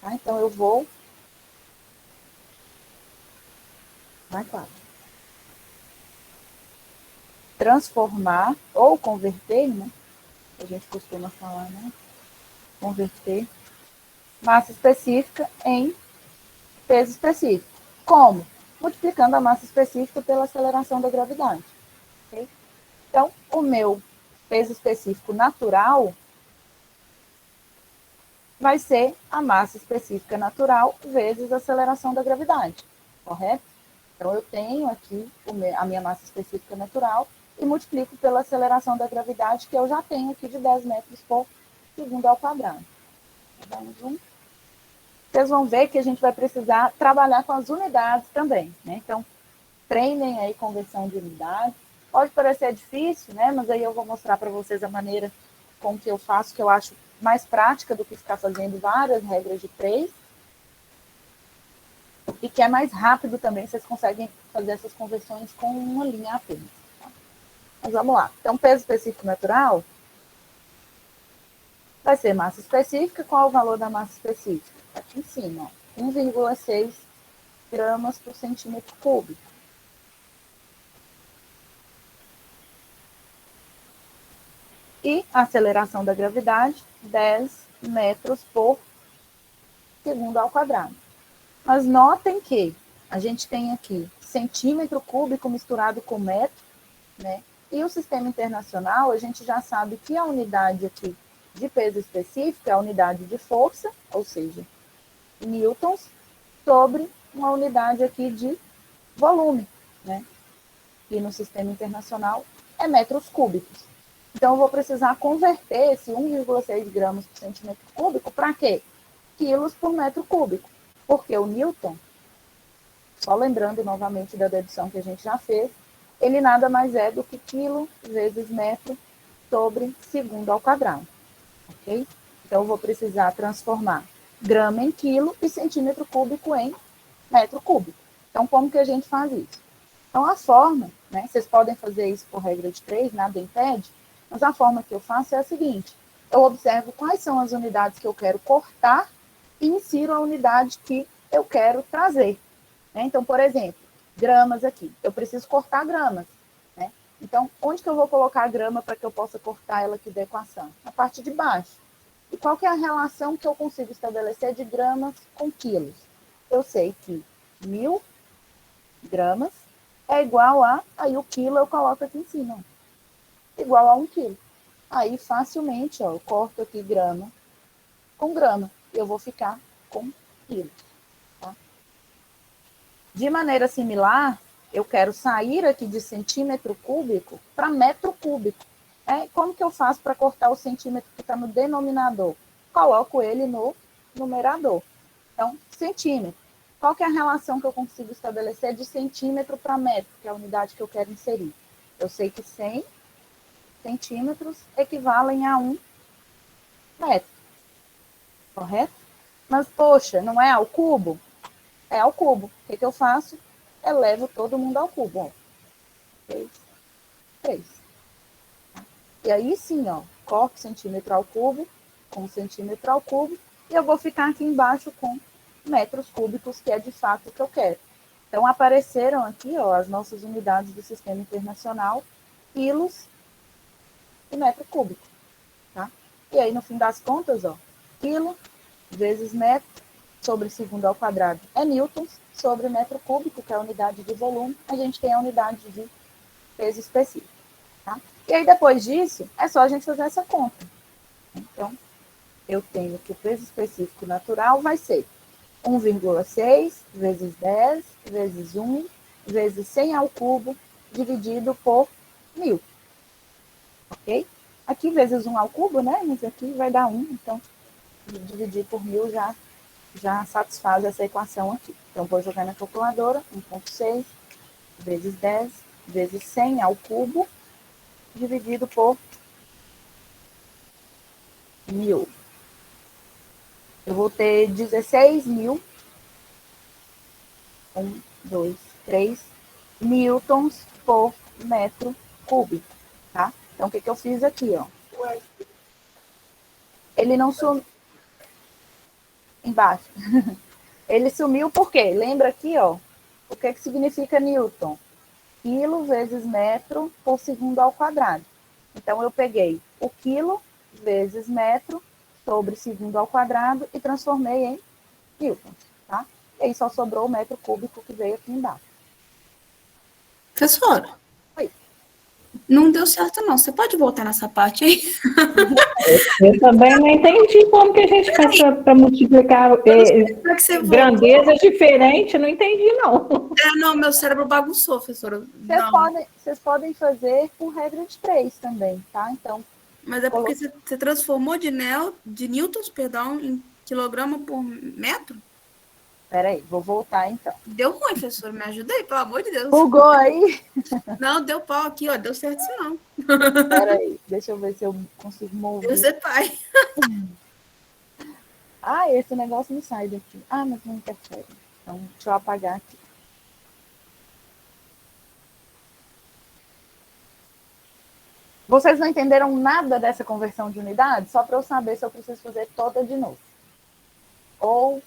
Speaker 1: Tá? Então, eu vou... Vai, claro. Transformar ou converter, né? A gente costuma falar, né? Converter massa específica em peso específico. Como? Multiplicando a massa específica pela aceleração da gravidade. Okay? Então, o meu peso específico natural vai ser a massa específica natural vezes a aceleração da gravidade, correto? Então, eu tenho aqui a minha massa específica natural e multiplico pela aceleração da gravidade, que eu já tenho aqui de 10 metros por segundo ao quadrado. Vou dar um zoom. Vocês vão ver que a gente vai precisar trabalhar com as unidades também, né? Então, treinem aí conversão de unidades. Pode parecer difícil, né? Mas aí eu vou mostrar para vocês a maneira com que eu faço, que eu acho mais prática do que ficar fazendo várias regras de 3. E que é mais rápido também, vocês conseguem fazer essas conversões com uma linha apenas. Tá? Mas vamos lá. Então, peso específico natural vai ser massa específica. Qual é o valor da massa específica? Aqui em cima, 1,6 gramas por centímetro cúbico. E a aceleração da gravidade, 10 metros por segundo ao quadrado. Mas notem que a gente tem aqui centímetro cúbico misturado com metro, né? E o sistema internacional, a gente já sabe que a unidade aqui de peso específico é a unidade de força, ou seja, newtons, sobre uma unidade aqui de volume, né? E no sistema internacional é metros cúbicos. Então, eu vou precisar converter esse 1,6 gramas por centímetro cúbico para quê? Quilos por metro cúbico. Porque o Newton, só lembrando novamente da dedução que a gente já fez, ele nada mais é do que quilo vezes metro sobre segundo ao quadrado, ok? Então, eu vou precisar transformar grama em quilo e centímetro cúbico em metro cúbico. Então, como que a gente faz isso? Então, a forma, né, vocês podem fazer isso por regra de 3, nada impede, mas a forma que eu faço é a seguinte: eu observo quais são as unidades que eu quero cortar e insiro a unidade que eu quero trazer. Né? Então, por exemplo, gramas aqui. Eu preciso cortar gramas. Né? Então, onde que eu vou colocar a grama para que eu possa cortar ela aqui da equação? Na parte de baixo. E qual que é a relação que eu consigo estabelecer de gramas com quilos? Eu sei que 1.000 gramas é igual a... Aí o quilo eu coloco aqui em cima. Igual a 1 quilo. Aí, facilmente, ó, eu corto aqui grama com grama. Eu vou ficar com quilo. Tá? De maneira similar, eu quero sair aqui de centímetro cúbico para metro cúbico. Como que eu faço para cortar o centímetro que está no denominador? Coloco ele no numerador. Então, centímetro. Qual que é a relação que eu consigo estabelecer de centímetro para metro, que é a unidade que eu quero inserir? Eu sei que 100 centímetros equivalem a 1 metro. Correto? Mas, poxa, não é ao cubo? É ao cubo. O que eu faço? Elevo todo mundo ao cubo. Ó. 3. E aí sim, ó, corto centímetro ao cubo com centímetro ao cubo e eu vou ficar aqui embaixo com metros cúbicos, que é de fato o que eu quero. Então, apareceram aqui, ó, as nossas unidades do Sistema Internacional, quilos e metro cúbico. Tá? E aí, no fim das contas, ó, quilo vezes metro sobre segundo ao quadrado é newtons sobre metro cúbico, que é a unidade de volume, a gente tem a unidade de peso específico. Tá? E aí, depois disso, é só a gente fazer essa conta. Então, eu tenho que o peso específico natural vai ser 1,6 vezes 10 vezes 1 vezes 100 ao cubo dividido por 1.000. Ok? Aqui vezes 1 ao cubo, né? Mas aqui vai dar 1, então dividir por 1.000 já satisfaz essa equação aqui. Então, vou jogar na calculadora, 1,6 vezes 10 vezes 100 ao cubo dividido por 1.000. Eu vou ter 16.000, 1, 2, 3, newtons por metro cúbico, tá? Então, o que eu fiz aqui, ó? Ele não sumiu. Embaixo. Ele sumiu por quê? Lembra aqui, ó, o que significa newton? Quilo vezes metro por segundo ao quadrado. Então, eu peguei o quilo vezes metro sobre segundo ao quadrado e transformei em newton, tá? E aí só sobrou o metro cúbico que veio aqui embaixo.
Speaker 4: Professora,
Speaker 1: Oi.
Speaker 4: não deu certo não. Você pode voltar nessa parte aí?
Speaker 7: Eu também não entendi como que a gente faz para multiplicar
Speaker 4: Como é que você voltou?
Speaker 7: grandezas diferentes, não entendi, não.
Speaker 4: Não, meu cérebro bagunçou, professora. Não.
Speaker 1: Vocês podem fazer por regra de 3 também, tá? Então,
Speaker 4: Mas é porque você transformou de newtons, perdão, em quilograma por metro?
Speaker 1: peraí, vou voltar então.
Speaker 4: Deu ruim, professora. Me ajuda aí, pelo amor de Deus.
Speaker 1: Bugou aí?
Speaker 4: Não, deu pau aqui, ó. Deu certo isso não.
Speaker 1: Peraí, deixa eu ver se eu consigo mover.
Speaker 4: Deus é pai.
Speaker 1: Ah, esse negócio não sai daqui. Ah, mas não interfere. Então, deixa eu apagar aqui. Vocês não entenderam nada dessa conversão de unidade? Só para eu saber se eu preciso fazer toda de novo. Ou...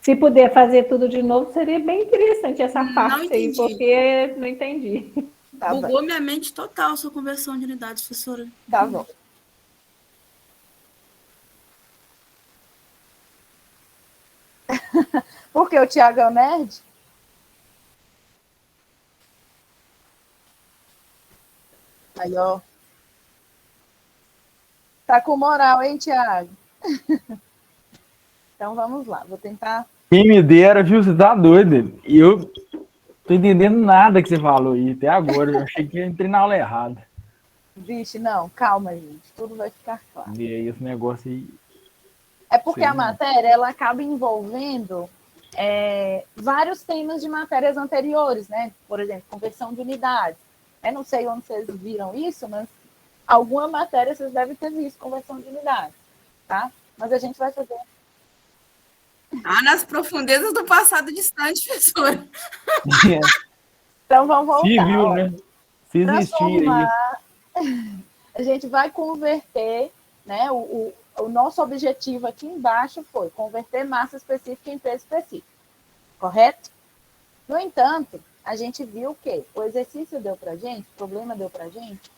Speaker 7: Se puder fazer tudo de novo, seria bem interessante essa
Speaker 4: Não
Speaker 7: parte aí,
Speaker 4: entendi.
Speaker 7: porque não entendi.
Speaker 1: Tá
Speaker 4: Bugou
Speaker 1: bem.
Speaker 4: minha mente total a sua conversão de unidades, professora.
Speaker 1: Tá bom. Porque o Thiago é o nerd? Aí, ó. Tá com moral, hein, Thiago? Então, vamos lá. Vou tentar...
Speaker 6: Quem me dera, viu? Você tá doido. E eu tô entendendo nada que você falou aí até agora. Eu achei que eu entrei na aula errada.
Speaker 1: Vixe, não. Calma, gente. Tudo vai ficar claro.
Speaker 6: E aí, esse negócio aí.
Speaker 1: É porque
Speaker 6: Sim.
Speaker 1: a matéria, ela acaba envolvendo vários temas de matérias anteriores, né? Por exemplo, conversão de unidades. Eu não sei onde vocês viram isso, mas Alguma matéria vocês devem ter visto, conversão de unidades, tá? Mas a gente vai fazer...
Speaker 5: Nas profundezas do passado distante, professora.
Speaker 1: Então, vamos voltar.
Speaker 6: Se viu,
Speaker 1: Ó.
Speaker 6: né? Se existia isso.
Speaker 1: A gente vai converter, né? O nosso objetivo aqui embaixo foi converter massa específica em peso específico, correto? No entanto, a gente viu que o exercício deu para a gente, o problema deu para a gente,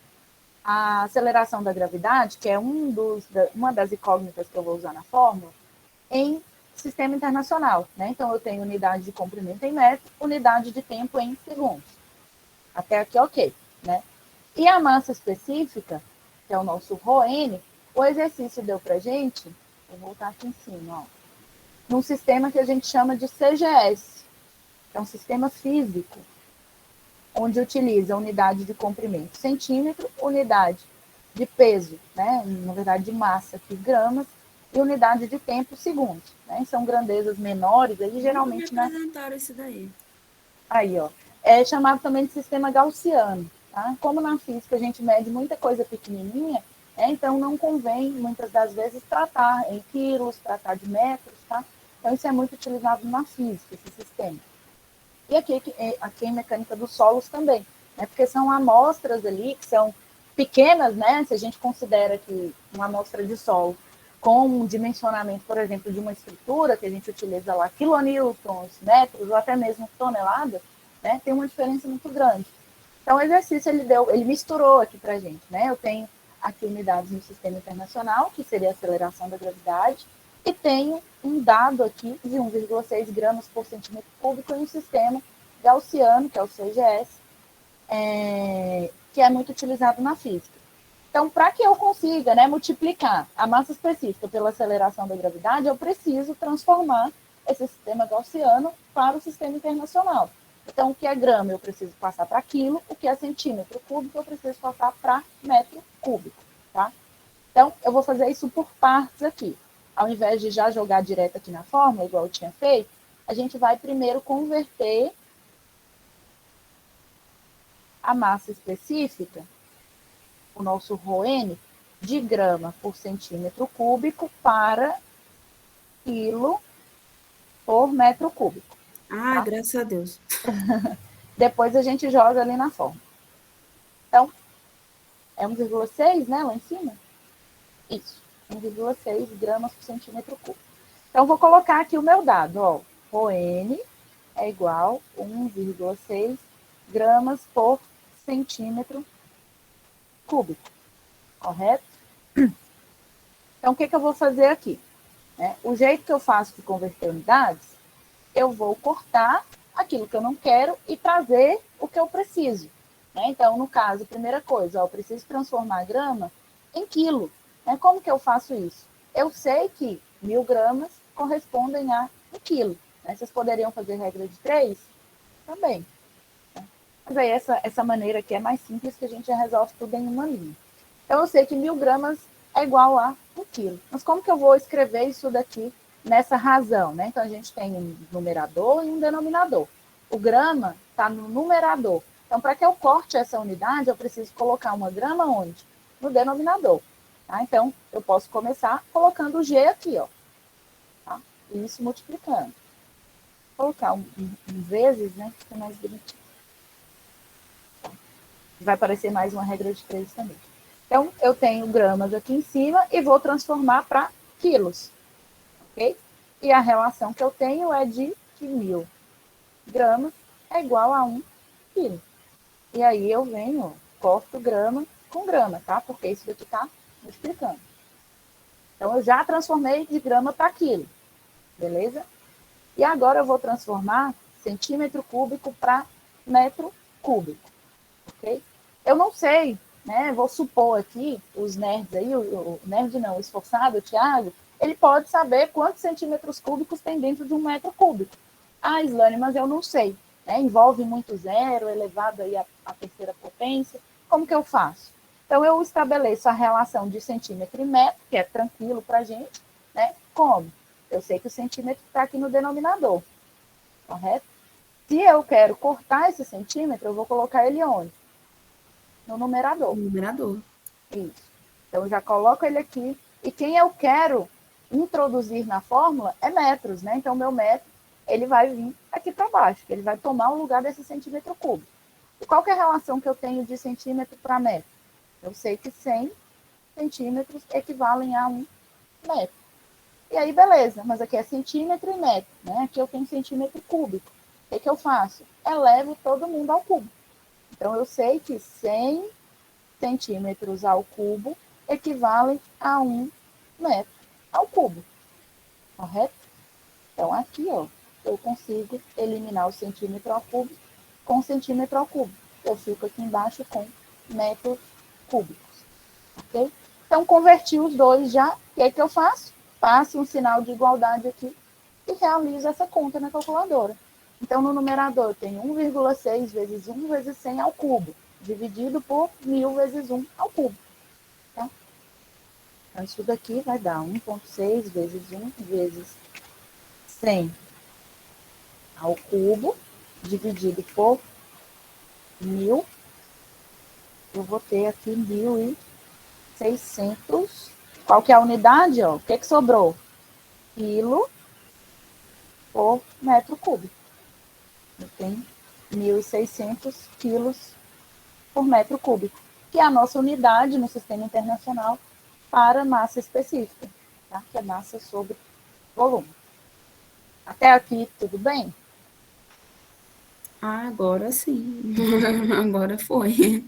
Speaker 1: a aceleração da gravidade, que é uma das incógnitas que eu vou usar na fórmula, em sistema internacional, né? Então, eu tenho unidade de comprimento em metro, unidade de tempo em segundos. Até aqui, ok, né? E a massa específica, que é o nosso ρn, o exercício deu para a gente, vou voltar aqui em cima, ó, num sistema que a gente chama de CGS, que é um sistema físico, onde utiliza a unidade de comprimento centímetro, unidade de peso, né? Na verdade de massa aqui, gramas, e unidade de tempo, segundos. Né? São grandezas menores, aí geralmente...
Speaker 4: Me apresentaram isso daí.
Speaker 1: Aí, ó. É chamado também de sistema gaussiano. Tá? Como na física a gente mede muita coisa pequenininha, então não convém, muitas das vezes, tratar em quilos, tratar de metros, tá? Então isso é muito utilizado na física, esse sistema. E aqui em mecânica dos solos também, né? Porque são amostras ali que são pequenas, né? Se a gente considera que uma amostra de solo com um dimensionamento, por exemplo, de uma estrutura, que a gente utiliza lá quilonewtons, metros, ou até mesmo toneladas, né? Tem uma diferença muito grande. Então, o exercício ele misturou aqui para a gente, né? Eu tenho aqui unidades no sistema internacional, que seria a aceleração da gravidade, e tenho um dado aqui de 1,6 gramas por centímetro cúbico em um sistema gaussiano, que é o CGS, que é muito utilizado na física. Então, para que eu consiga, né, multiplicar a massa específica pela aceleração da gravidade, eu preciso transformar esse sistema gaussiano para o sistema internacional. Então, o que é grama eu preciso passar para quilo, o que é centímetro cúbico eu preciso passar para metro cúbico, tá? Então, eu vou fazer isso por partes aqui. Ao invés de já jogar direto aqui na fórmula, igual eu tinha feito, a gente vai primeiro converter a massa específica, o nosso ρn, de grama por centímetro cúbico para quilo por metro cúbico.
Speaker 5: Tá? Graças a Deus.
Speaker 1: Depois a gente joga ali na fórmula. Então, é 1,6, né, lá em cima? Isso, 1,6 gramas por centímetro cúbico. Então, vou colocar aqui o meu dado, ó. ρn é igual a 1,6 gramas por centímetro cúbico, correto? Então, o que eu vou fazer aqui? O jeito que eu faço de converter unidades, eu vou cortar aquilo que eu não quero e trazer o que eu preciso. Então, no caso, primeira coisa, eu preciso transformar a grama em quilo. Como que eu faço isso? Eu sei que 1.000 gramas correspondem a 1 quilo. Vocês poderiam fazer regra de 3? Também. Mas aí essa maneira aqui é mais simples, que a gente já resolve tudo em uma linha. Então, eu sei que 1.000 gramas é igual a 1 quilo. Mas como que eu vou escrever isso daqui nessa razão? Então, a gente tem um numerador e um denominador. O grama está no numerador. Então, para que eu corte essa unidade, eu preciso colocar uma grama onde? No denominador. Tá? Então, eu posso começar colocando o G aqui, ó. Tá? E isso multiplicando. Vou colocar um vezes, né? Fica mais bonitinho. Vai aparecer mais uma regra de 3 também. Então, eu tenho gramas aqui em cima e vou transformar para quilos. Ok? E a relação que eu tenho é de que 1.000 gramas é igual a 1 quilo. E aí eu venho, corto grama com grama, tá? Porque isso daqui está multiplicando. Então, eu já transformei de grama para quilo. Beleza? E agora eu vou transformar centímetro cúbico para metro cúbico. Ok? Eu não sei, né? Vou supor aqui, os nerds aí, o nerd não, o esforçado, o Thiago, ele pode saber quantos centímetros cúbicos tem dentro de 1 metro cúbico. Ah, Islane, mas eu não sei. Envolve muito zero, elevado aí a terceira potência. Como que eu faço? Então, eu estabeleço a relação de centímetro e metro, que é tranquilo para a gente, né? Como? Eu sei que o centímetro está aqui no denominador, correto? Se eu quero cortar esse centímetro, eu vou colocar ele onde? No numerador.
Speaker 5: Numerador.
Speaker 1: Isso. Então, eu já coloco ele aqui. E quem eu quero introduzir na fórmula é metros, né? Então, o meu metro, ele vai vir aqui para baixo, que ele vai tomar o lugar desse centímetro cúbico. E qual que é a relação que eu tenho de centímetro para metro? Eu sei que 100 centímetros equivalem a 1 metro. E aí, beleza, mas aqui é centímetro e metro, né? Aqui eu tenho centímetro cúbico. O que eu faço? Elevo todo mundo ao cubo. Então, eu sei que 100 centímetros ao cubo equivale a 1 metro ao cubo. Correto? Então, aqui, ó, eu consigo eliminar o centímetro ao cubo com centímetro ao cubo. Eu fico aqui embaixo com metros cúbicos. Ok? Então, converti os dois já. E aí, o que eu faço? Passo um sinal de igualdade aqui e realizo essa conta na calculadora. Então, no numerador, eu tenho 1,6 vezes 1 vezes 100 ao cubo, dividido por 1.000 vezes 1 ao cubo. Tá? Então, isso daqui vai dar 1,6 vezes 1 vezes 100 ao cubo, dividido por 1.000. Eu vou ter aqui 1.600. Qual que é a unidade? Ó? O que sobrou? Quilo por metro cúbico. Eu tenho 1.600 quilos por metro cúbico, que é a nossa unidade no sistema internacional para massa específica, tá? Que é massa sobre volume. Até aqui, tudo bem?
Speaker 4: Ah, agora sim. Agora foi.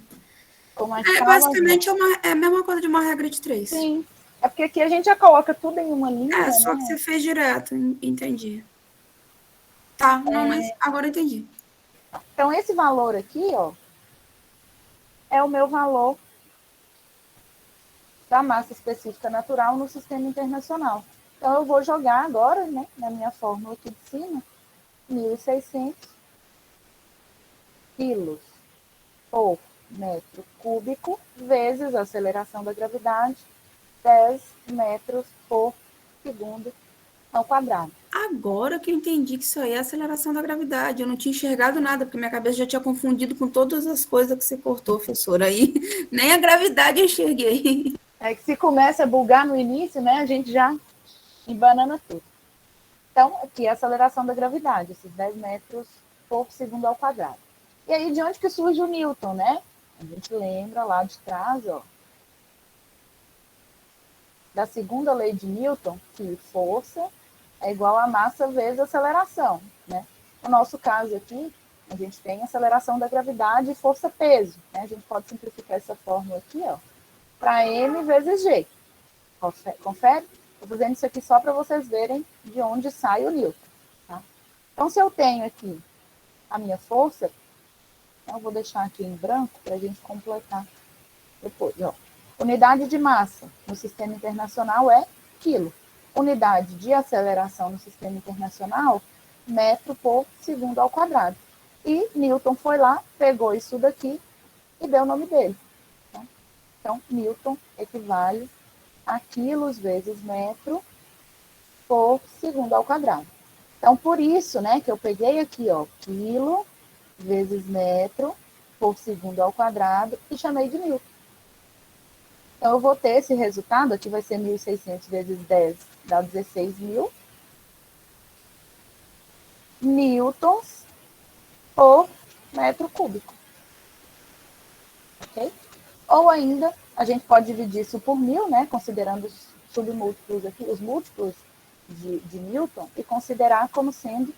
Speaker 1: Com a
Speaker 4: É
Speaker 1: escala,
Speaker 4: basicamente é a mesma coisa de uma regra de 3.
Speaker 1: sim. É porque aqui a gente já coloca tudo em uma linha,
Speaker 4: É, só que
Speaker 1: né?
Speaker 4: você fez direto, entendi. Tá, não, mas agora eu entendi.
Speaker 1: Então, esse valor aqui, ó, é o meu valor da massa específica natural no sistema internacional. Então, eu vou jogar agora, né, na minha fórmula aqui de cima, 1.600 quilos por metro cúbico vezes a aceleração da gravidade, 10 metros por segundo ao quadrado.
Speaker 4: Agora que eu entendi que isso aí é a aceleração da gravidade. Eu não tinha enxergado nada, porque minha cabeça já tinha confundido com todas as coisas que você cortou, professora. Aí nem a gravidade eu enxerguei.
Speaker 1: É que se começa a bugar no início, né, a gente já embanana tudo. Então, aqui é a aceleração da gravidade, esses 10 metros por segundo ao quadrado. E aí, de onde que surge o Newton, né? A gente lembra lá de trás, ó, da segunda lei de Newton, que força é igual a massa vezes aceleração, né? No nosso caso aqui, a gente tem aceleração da gravidade e força-peso, né? A gente pode simplificar essa fórmula aqui, ó, para m vezes g. Confere? Estou fazendo isso aqui só para vocês verem de onde sai o Newton. Tá? Então, se eu tenho aqui a minha força, eu vou deixar aqui em branco para a gente completar depois. Ó. Unidade de massa no sistema internacional é quilo. Unidade de aceleração no sistema internacional, metro por segundo ao quadrado. E Newton foi lá, pegou isso daqui e deu o nome dele. Tá? Então, Newton equivale a quilos vezes metro por segundo ao quadrado. Então, por isso, né, que eu peguei aqui, ó, quilo vezes metro por segundo ao quadrado e chamei de Newton. Então, eu vou ter esse resultado, aqui vai ser 1.600 vezes 10, dá 16.000 newtons por metro cúbico. Ok? Ou ainda, a gente pode dividir isso por 1.000, né, considerando os submúltiplos aqui, os múltiplos de Newton, e considerar como sendo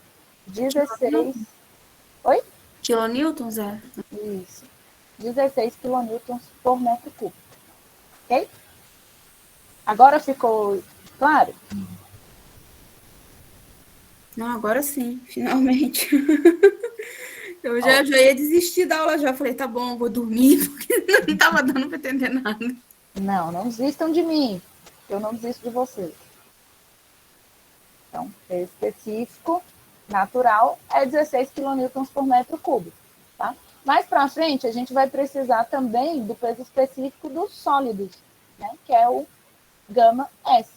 Speaker 1: 16... Oi?
Speaker 4: Kilonewtons, é?
Speaker 1: Isso. 16 quilonewtons por metro cúbico. Ok? Agora ficou claro?
Speaker 4: Não, agora sim, finalmente. Eu já ia desistir da aula já. Falei, tá bom, vou dormir, porque não estava dando para entender nada.
Speaker 1: Não desistam de mim. Eu não desisto de vocês. Então, peso específico natural é 16 quilonewtons por metro cúbico. Tá? Mais para frente, a gente vai precisar também do peso específico dos sólidos, né? Que é o gama S.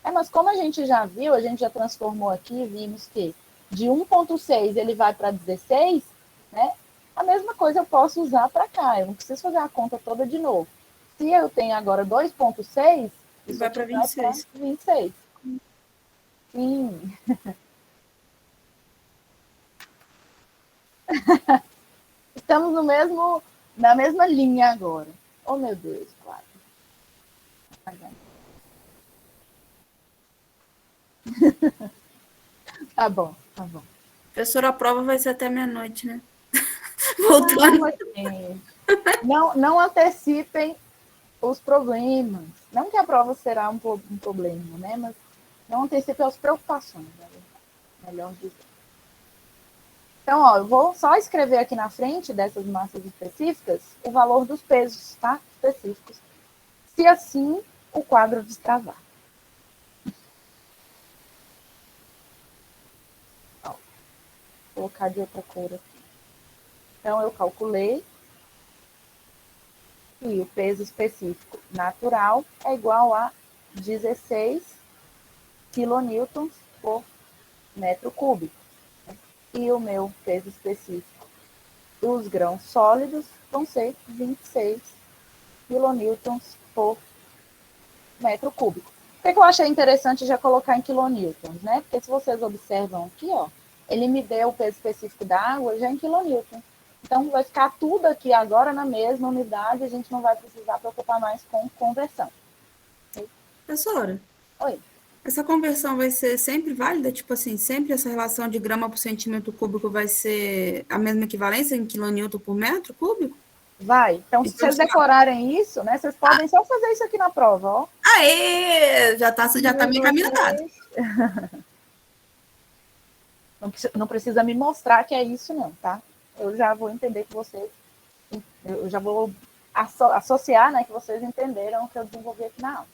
Speaker 1: Mas como a gente já viu, a gente já transformou aqui, vimos que de 1,6 ele vai para 16, né? A mesma coisa eu posso usar para cá, eu não preciso fazer a conta toda de novo. Se eu tenho agora 2,6, isso
Speaker 4: Vai
Speaker 1: aqui
Speaker 4: para
Speaker 1: vai
Speaker 4: 26.
Speaker 1: para 26. Sim. Estamos na mesma linha agora. Oh, meu Deus, quase. Tá bom, tá bom.
Speaker 4: Professora, a prova vai ser até meia-noite, né? Voltando.
Speaker 1: Calma, gente. Não antecipem os problemas. Não que a prova será um problema, né? Mas não antecipem as preocupações, né? Melhor dizer. Então, ó, eu vou só escrever aqui na frente dessas massas específicas o valor dos pesos, tá? Específicos. Se assim o quadro destravar. Ó, vou colocar de outra cor aqui. Então, eu calculei que o peso específico natural é igual a 16 quilonewtons por metro cúbico. E o meu peso específico dos grãos sólidos vão ser 26 quilonewtons por metro cúbico. Por que eu achei interessante já colocar em quilonewtons, né? Porque se vocês observam aqui, ó, ele me deu o peso específico da água já em quilonewtons. Então, vai ficar tudo aqui agora na mesma unidade, a gente não vai precisar preocupar mais com conversão.
Speaker 4: Professora,
Speaker 1: Oi.
Speaker 4: essa conversão vai ser sempre válida? Tipo assim, sempre essa relação de grama por centímetro cúbico vai ser a mesma equivalência em quilonewton por metro cúbico?
Speaker 1: Vai. Então, se vocês decorarem isso, né, vocês podem só fazer isso aqui na prova, ó.
Speaker 4: Aê! Já tá meio caminho andado.
Speaker 1: Não precisa me mostrar que é isso, não, tá? Eu já vou entender que vocês... Eu já vou associar, né, que vocês entenderam o que eu desenvolvi aqui na aula.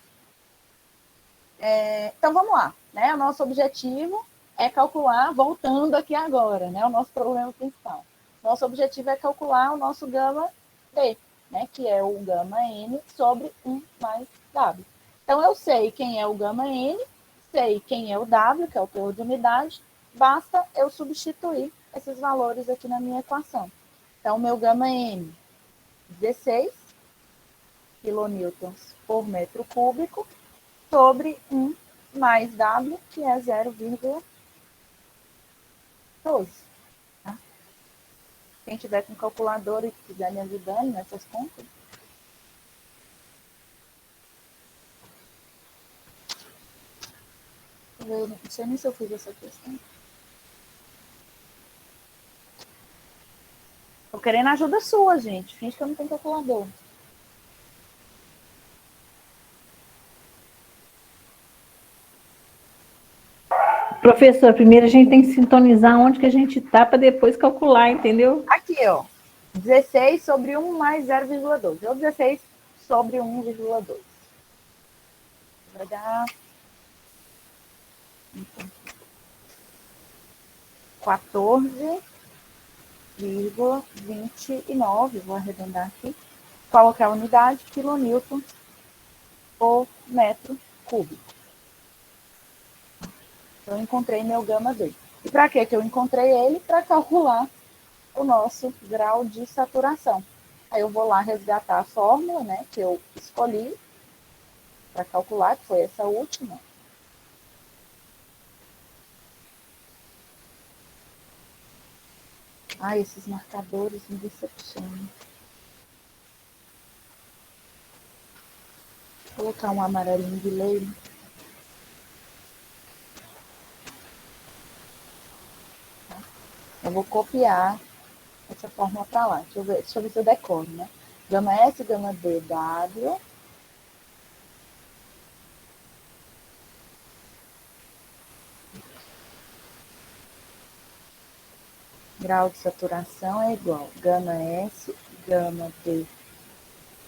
Speaker 1: Então, vamos lá. Né? O nosso objetivo é calcular, voltando aqui agora, né, o nosso problema principal. Nosso objetivo é calcular o nosso gama D, né, que é o gama N sobre 1 mais W. Então, eu sei quem é o gama N, sei quem é o W, que é o teor de umidade, basta eu substituir esses valores aqui na minha equação. Então, o meu gama N, 16 quilonewtons por metro cúbico, sobre 1 mais W, que é 0,12. Tá? Quem tiver com calculadora e quiser me ajudando nessas contas. Eu não sei nem se eu fiz essa questão. Tô querendo ajuda sua, gente. Finge que eu não tenho calculador.
Speaker 7: Professor, primeiro a gente tem que sintonizar onde que a gente está para depois calcular, entendeu?
Speaker 1: Aqui, ó. 16 sobre 1 mais 0,12. Ou 16 sobre 1,12. Vai dar 14,29. Vou arredondar aqui. Qual que é a unidade? Quilonewton por metro cúbico. Eu encontrei meu gama D. E para que eu encontrei ele? Para calcular o nosso grau de saturação. Aí eu vou lá resgatar a fórmula, né, que eu escolhi para calcular, que foi essa última. Ai, esses marcadores me decepcionam. Vou colocar um amarelinho de lei. Eu vou copiar essa fórmula para lá. Deixa eu ver se eu decoro, né? Gama S, gama D, W. Grau de saturação é igual gama S, gama D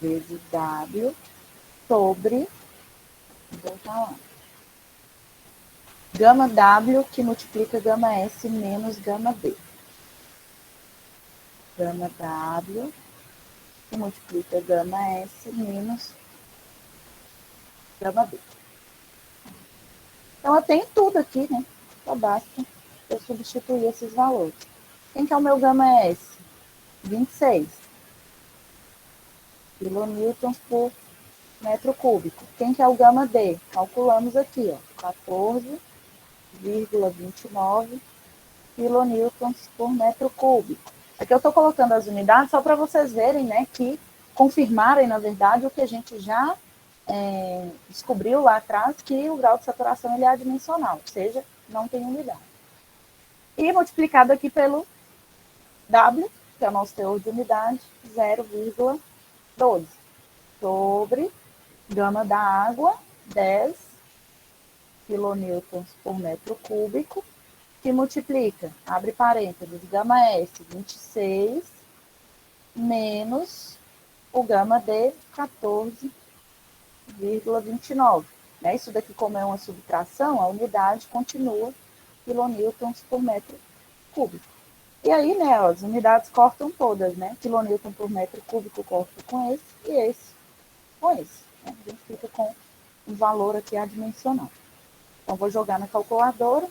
Speaker 1: vezes W sobre, vou voltar lá, gama W que multiplica gama S menos gama D. Gama W que multiplica gama S menos gama B. Então, eu tenho tudo aqui, né? Só basta eu substituir esses valores. Quem que é o meu gama S? 26 quilonewtons por metro cúbico. Quem que é o gama D? Calculamos aqui, ó, 14,29 quilonewtons por metro cúbico. Aqui eu estou colocando as unidades só para vocês verem, né, que confirmarem, na verdade, o que a gente já descobriu lá atrás, que o grau de saturação ele é adimensional, ou seja, não tem unidade. E multiplicado aqui pelo W, que é o nosso teor de umidade, 0,12, sobre gama da água, 10 quilonewtons por metro cúbico, que multiplica, abre parênteses, gama S, 26, menos o gama D, 14,29. Né? Isso daqui, como é uma subtração, a unidade continua quilonewtons por metro cúbico. E aí, né, ó, as unidades cortam todas, né? Quilonewton por metro cúbico corta com esse e esse com esse. Né? A gente fica com um valor aqui adimensional. Então, vou jogar na calculadora.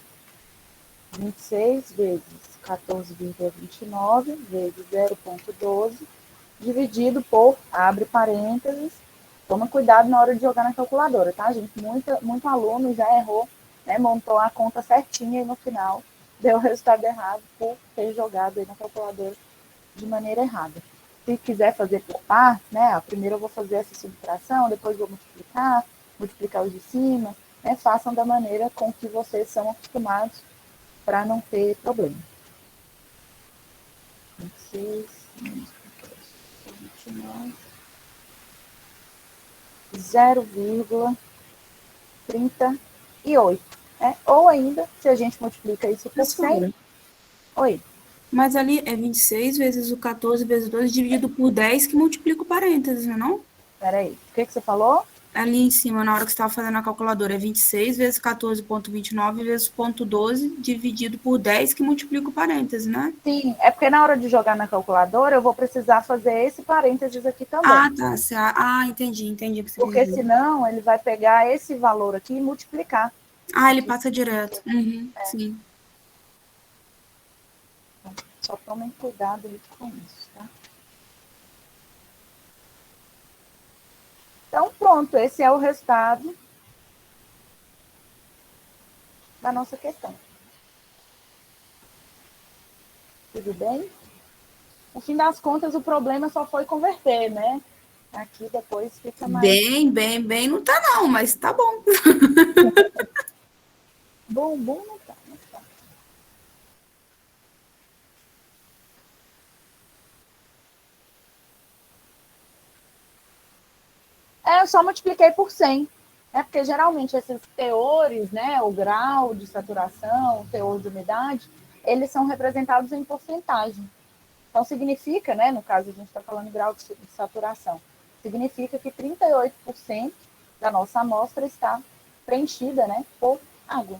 Speaker 1: 26 vezes 14,29 vezes 0,12 dividido por, abre parênteses, toma cuidado na hora de jogar na calculadora, tá, gente? Muito aluno já errou, né, montou a conta certinha e no final deu o resultado errado por ter jogado aí na calculadora de maneira errada. Se quiser fazer por partes, né, primeiro eu vou fazer essa subtração, depois vou multiplicar os de cima, né, façam da maneira com que vocês são acostumados para não ter problema. 26, 29, 0,38. Né? Ou ainda, se a gente multiplica isso por 100... Oi.
Speaker 4: Mas ali é 26 vezes o 14 vezes 12 dividido por 10 que multiplica o parênteses, não é não?
Speaker 1: Peraí, o que você falou?
Speaker 4: Ali em cima, na hora que você estava fazendo a calculadora, é 26 vezes 14,29 vezes 0,12 dividido por 10 que multiplica o parênteses, né?
Speaker 1: Sim, é porque na hora de jogar na calculadora eu vou precisar fazer esse parênteses aqui também.
Speaker 4: Ah, tá. Entendi o que você
Speaker 1: porque
Speaker 4: quis dizer.
Speaker 1: Senão ele vai pegar esse valor aqui e multiplicar.
Speaker 4: Ah, ele passa direto. Uhum, sim.
Speaker 1: Só tomem cuidado com isso, tá? Então, pronto, esse é o resultado da nossa questão. Tudo bem? No fim das contas, o problema só foi converter, né? Aqui depois fica mais...
Speaker 4: Bem, não tá não, mas tá bom.
Speaker 1: Bom, não tá, não tá. Eu só multipliquei por 100, né? Porque geralmente esses teores, né, o grau de saturação, o teor de umidade, eles são representados em porcentagem. Então, significa, né, no caso a gente está falando de grau de saturação, significa que 38% da nossa amostra está preenchida, né, por água.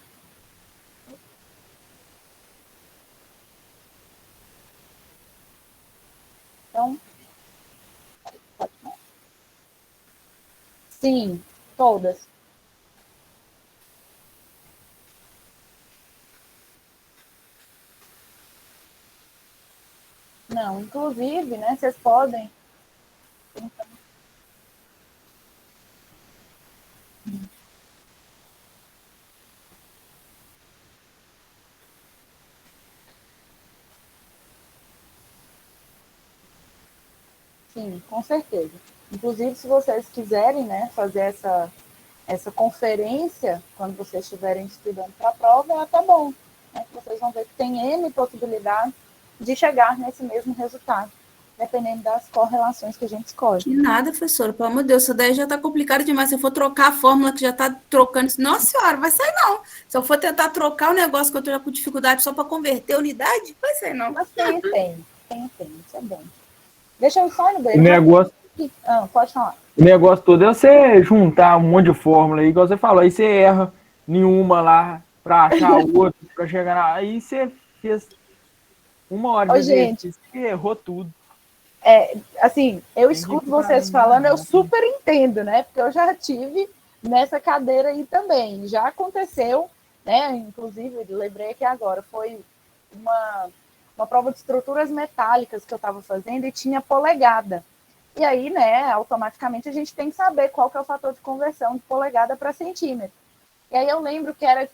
Speaker 1: Então, sim, todas. Não, inclusive, né, vocês podem... Sim, com certeza. Inclusive, se vocês quiserem, né, fazer essa conferência, quando vocês estiverem estudando para a prova, é até bom. Né? Vocês vão ver que tem N possibilidades de chegar nesse mesmo resultado, dependendo das correlações que a gente escolhe.
Speaker 4: Que nada, professora, pelo amor de Deus, isso daí já está complicado demais. Se eu for trocar a fórmula que já está trocando, nossa senhora, vai sair não. Se eu for tentar trocar o negócio que eu estou com dificuldade só para converter a unidade, vai sair não.
Speaker 1: Mas tem, isso é bom. Deixa eu só ir no
Speaker 6: banheiro. O negócio...
Speaker 1: pode falar.
Speaker 6: O negócio todo é você juntar um monte de fórmula aí, igual você falou, aí você erra nenhuma lá para achar o outro, para chegar na... Aí você fez uma hora de exercício e errou tudo.
Speaker 1: Assim, eu escuto vocês falando, eu super entendo, né? Porque eu já tive nessa cadeira aí também. Já aconteceu, né? Inclusive, lembrei aqui agora, foi uma prova de estruturas metálicas que eu estava fazendo e tinha polegada. E aí, né, automaticamente a gente tem que saber qual que é o fator de conversão de polegada para centímetro. E aí eu lembro que era,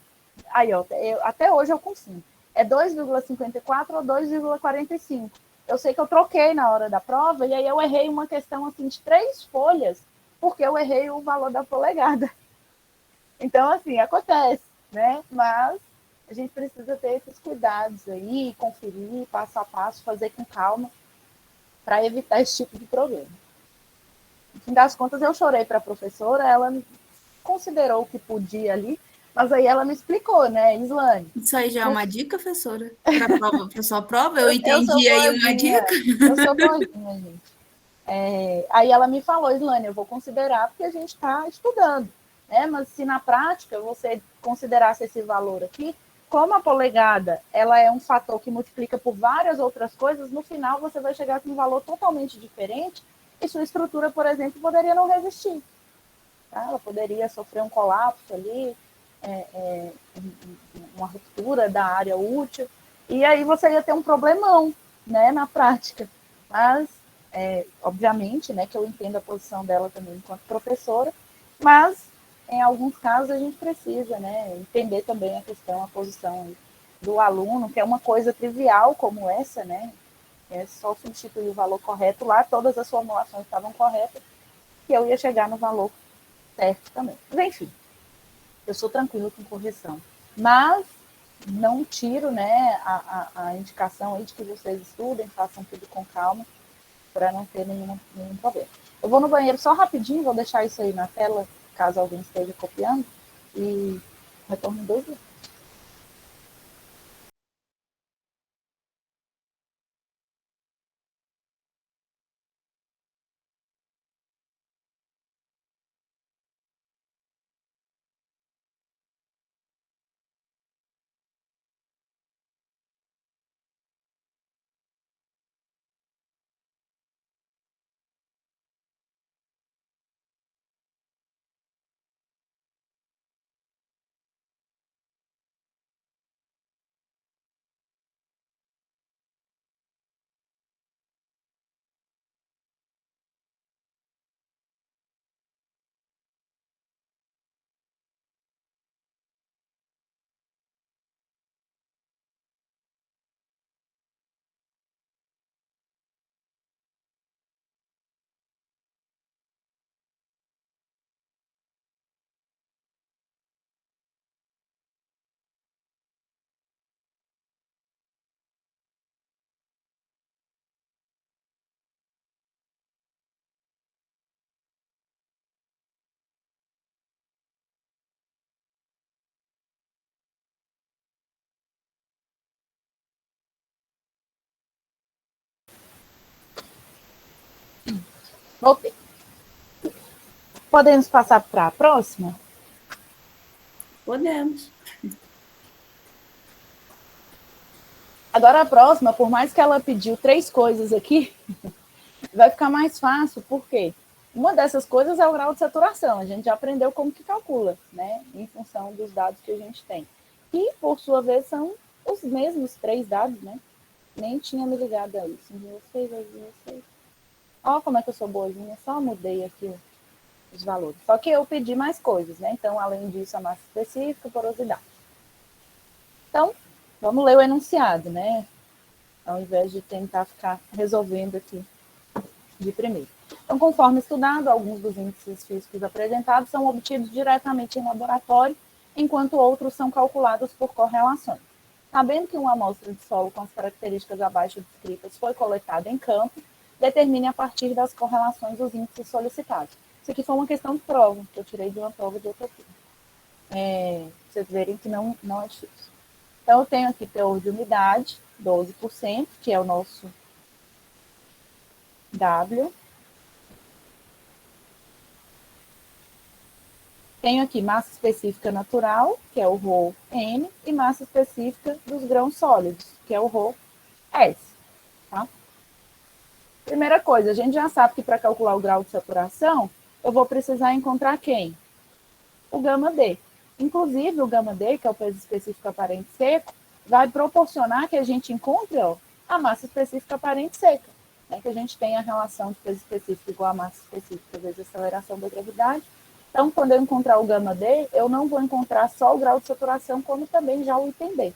Speaker 1: aí ó, até hoje eu consigo, é 2,54 ou 2,45. Eu sei que eu troquei na hora da prova, e aí eu errei uma questão assim de 3 folhas, porque eu errei o valor da polegada. Então, assim, acontece, né? Mas a gente precisa ter esses cuidados aí, conferir passo a passo, fazer com calma, para evitar esse tipo de problema. No fim das contas, eu chorei para a professora, ela considerou o que podia ali, mas aí ela me explicou, né, Islane?
Speaker 4: Isso aí já é uma dica, professora? Para sua prova? Eu
Speaker 1: Eu sou
Speaker 4: entendi aí uma
Speaker 1: boazinha,
Speaker 4: dica.
Speaker 1: eu sou boazinha, gente. Aí ela me falou, Islane, eu vou considerar porque a gente está estudando, né? Mas se na prática você considerasse esse valor aqui, como a polegada ela é um fator que multiplica por várias outras coisas, no final você vai chegar com um valor totalmente diferente e sua estrutura, por exemplo, poderia não resistir. Tá? Ela poderia sofrer um colapso ali, uma ruptura da área útil, e aí você ia ter um problemão, né, na prática. Mas, obviamente, né, que eu entendo a posição dela também enquanto professora, mas em alguns casos a gente precisa, né, entender também a questão, a posição do aluno, que é uma coisa trivial como essa, né, é só substituir o valor correto lá, todas as formulações estavam corretas, que eu ia chegar no valor certo também. Mas, enfim, eu sou tranquila com correção. Mas não tiro, né, a indicação aí de que vocês estudem, façam tudo com calma, para não ter nenhum problema. Eu vou no banheiro só rapidinho, vou deixar isso aí na tela, caso alguém esteja copiando, e retorno em 2 minutos. Voltei. Podemos passar para a próxima?
Speaker 4: Podemos.
Speaker 1: Agora a próxima, por mais que ela pediu 3 coisas aqui, vai ficar mais fácil, por quê? Uma dessas coisas é o grau de saturação, a gente já aprendeu como que calcula, né, em função dos dados que a gente tem. E, por sua vez, são os mesmos 3 dados, né? Nem tinha me ligado a isso. 16. Olha como é que eu sou boazinha, só mudei aqui os valores. Só que eu pedi mais coisas, né? Então, além disso, a massa específica, porosidade. Então, vamos ler o enunciado, né? Ao invés de tentar ficar resolvendo aqui de primeiro. Então, conforme estudado, alguns dos índices físicos apresentados são obtidos diretamente em laboratório, enquanto outros são calculados por correlações. Sabendo que uma amostra de solo com as características abaixo descritas foi coletada em campo, determine a partir das correlações os índices solicitados. Isso aqui foi uma questão de prova, que eu tirei de uma prova de outra turma. Vocês verem que não é difícil. Então, eu tenho aqui teor de umidade, 12%, que é o nosso W. Tenho aqui massa específica natural, que é o ρN, e massa específica dos grãos sólidos, que é o ρS. Tá? Primeira coisa, a gente já sabe que para calcular o grau de saturação, eu vou precisar encontrar quem? O gama D. Inclusive, o gama D, que é o peso específico aparente seco, vai proporcionar que a gente encontre a massa específica aparente seca. né, que a gente tem a relação de peso específico igual a massa específica vezes a aceleração da gravidade. Então, quando eu encontrar o gama D, eu não vou encontrar só o grau de saturação, como também já o item B,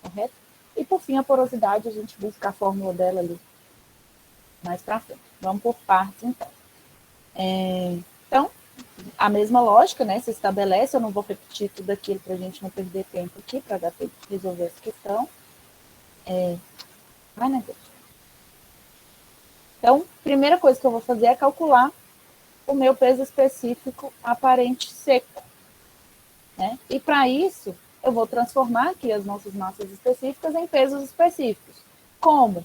Speaker 1: correto? E, por fim, a porosidade, a gente busca a fórmula dela ali mais para frente. Vamos por partes, então. Então, a mesma lógica, né, se estabelece, eu não vou repetir tudo aquilo para a gente não perder tempo aqui, para dar tempo de resolver essa questão. Vai, né, gente? Então, primeira coisa que eu vou fazer é calcular o meu peso específico aparente seco, né? E para isso, eu vou transformar aqui as nossas massas específicas em pesos específicos. Como?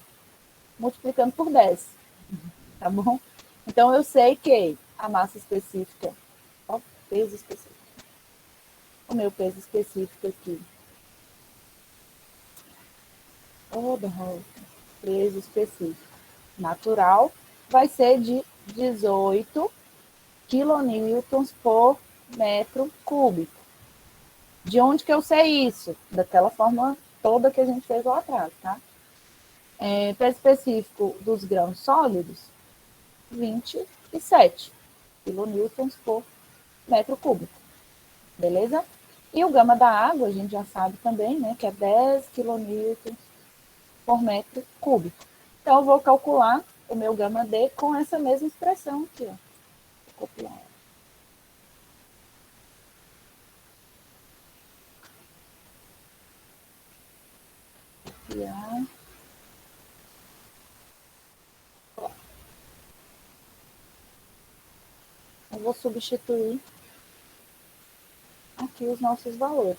Speaker 1: Multiplicando por 10, tá bom? Então, eu sei que a massa específica, ó, peso específico, o meu peso específico aqui, peso específico natural, vai ser de 18 quilonewtons por metro cúbico. De onde que eu sei isso? Daquela fórmula toda que a gente fez lá atrás, tá? Peso específico dos grãos sólidos, 27 quilonewtons por metro cúbico. Beleza? E o gama da água, a gente já sabe também, né, que é 10 quilonewtons por metro cúbico. Então, eu vou calcular o meu gama D com essa mesma expressão aqui, ó. Vou copiar ela. Copiar. Eu vou substituir aqui os nossos valores.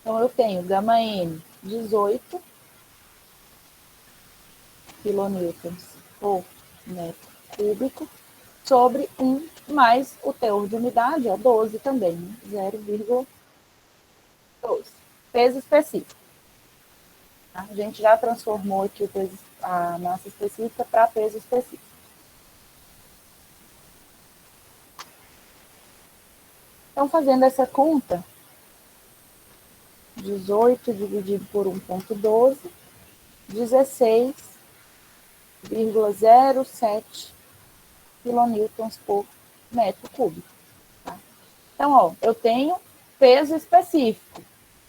Speaker 1: Então, eu tenho gama N 18 quilonewtons por metro cúbico sobre 1 mais o teor de umidade, ó, 12 também, né? 0,12. Peso específico. Tá? A gente já transformou aqui o peso, a massa específica para peso específico. Então, fazendo essa conta, 18 dividido por 1,12, 16,07 quilonewtons por metro cúbico. Tá? Então, ó, eu tenho peso específico,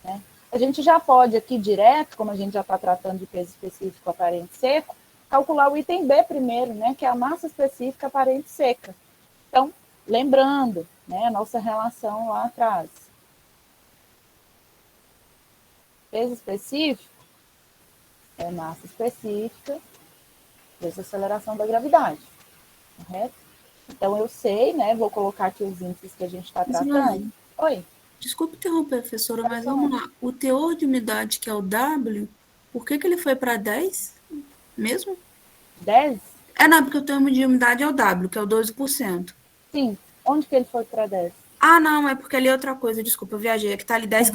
Speaker 1: né? A gente já pode aqui direto, como a gente já está tratando de peso específico aparente seco, calcular o item B primeiro, né, que é a massa específica aparente seca. Então, lembrando, né, a nossa relação lá atrás. Peso específico é massa específica vezes a aceleração da gravidade, correto? Então, eu sei, né, vou colocar aqui os índices que a gente está tratando. Oi.
Speaker 4: Desculpe interromper, professora, mas vamos lá. O teor de umidade, que é o W, por que ele foi para 10 mesmo?
Speaker 1: 10?
Speaker 4: Não, porque o termo de umidade é o W, que é o 12%.
Speaker 1: Sim. Onde que ele foi para 10?
Speaker 4: Não, é porque ali é outra coisa, desculpa, eu viajei. É que tá ali 10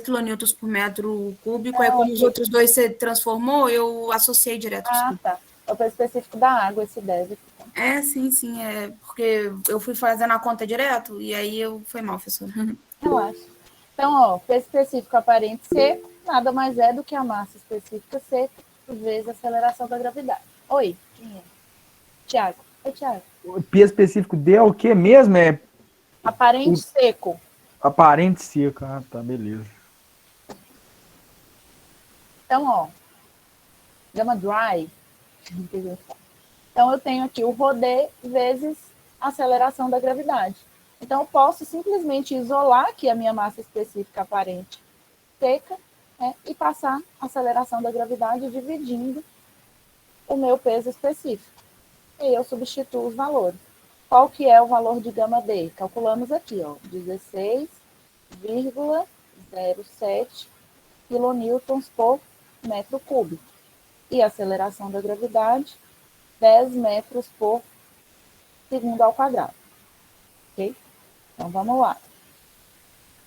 Speaker 4: quilonewtons por metro cúbico, aí como os outros dois você transformou, eu associei direto. Desculpa.
Speaker 1: Tá. É o peso específico da água, esse 10 aqui.
Speaker 4: Sim, é porque eu fui fazendo a conta direto, e aí foi mal, professora.
Speaker 1: Relaxa. Então, ó, peso específico aparente seco, nada mais é do que a massa específica seca, vezes a aceleração da gravidade. Oi, quem é? Tiago. Oi, Tiago.
Speaker 6: O peso específico D é o que mesmo? É
Speaker 1: aparente seco.
Speaker 6: Aparente seco. Ah, tá, beleza.
Speaker 1: Então, ó, gama dry. Então, eu tenho aqui o ρD vezes a aceleração da gravidade. Então, eu posso simplesmente isolar aqui a minha massa específica aparente seca, né, e passar a aceleração da gravidade dividindo o meu peso específico. E aí eu substituo os valores. Qual que é o valor de gama D? Calculamos aqui, ó, 16,07 quilonewtons por metro cúbico. E a aceleração da gravidade, 10 metros por segundo ao quadrado. Ok? Então, vamos lá.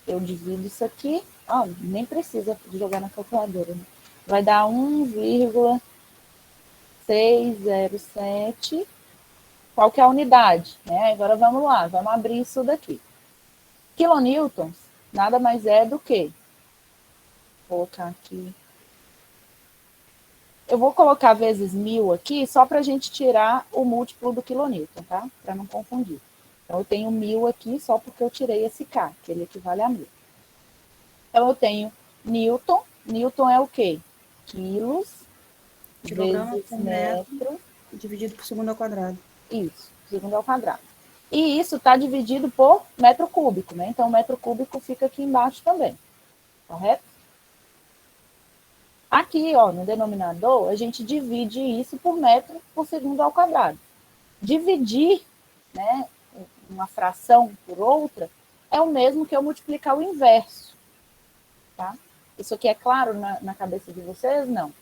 Speaker 1: Eu divido isso aqui. Nem precisa jogar na calculadora, né? Vai dar 1,607. Qual que é a unidade? Né? Agora, vamos lá. Vamos abrir isso daqui. Quilonewtons nada mais é do que... Vou colocar aqui... Eu vou colocar vezes 1000 aqui, só para a gente tirar o múltiplo do quilonewton, tá? Para não confundir. Então, eu tenho 1000 aqui só porque eu tirei esse K, que ele equivale a 1000. Então, eu tenho Newton. Newton é o quê? Quilos
Speaker 5: Quilograma
Speaker 1: vezes
Speaker 5: por
Speaker 1: metro.
Speaker 5: Dividido por segundo ao quadrado.
Speaker 1: Isso, segundo ao quadrado. E isso está dividido por metro cúbico, né? Então, o metro cúbico fica aqui embaixo também. Correto? Aqui, ó, no denominador, a gente divide isso por metro por segundo ao quadrado. Dividir, né, uma fração por outra é o mesmo que eu multiplicar o inverso. Tá? Isso aqui é claro na cabeça de vocês? Não.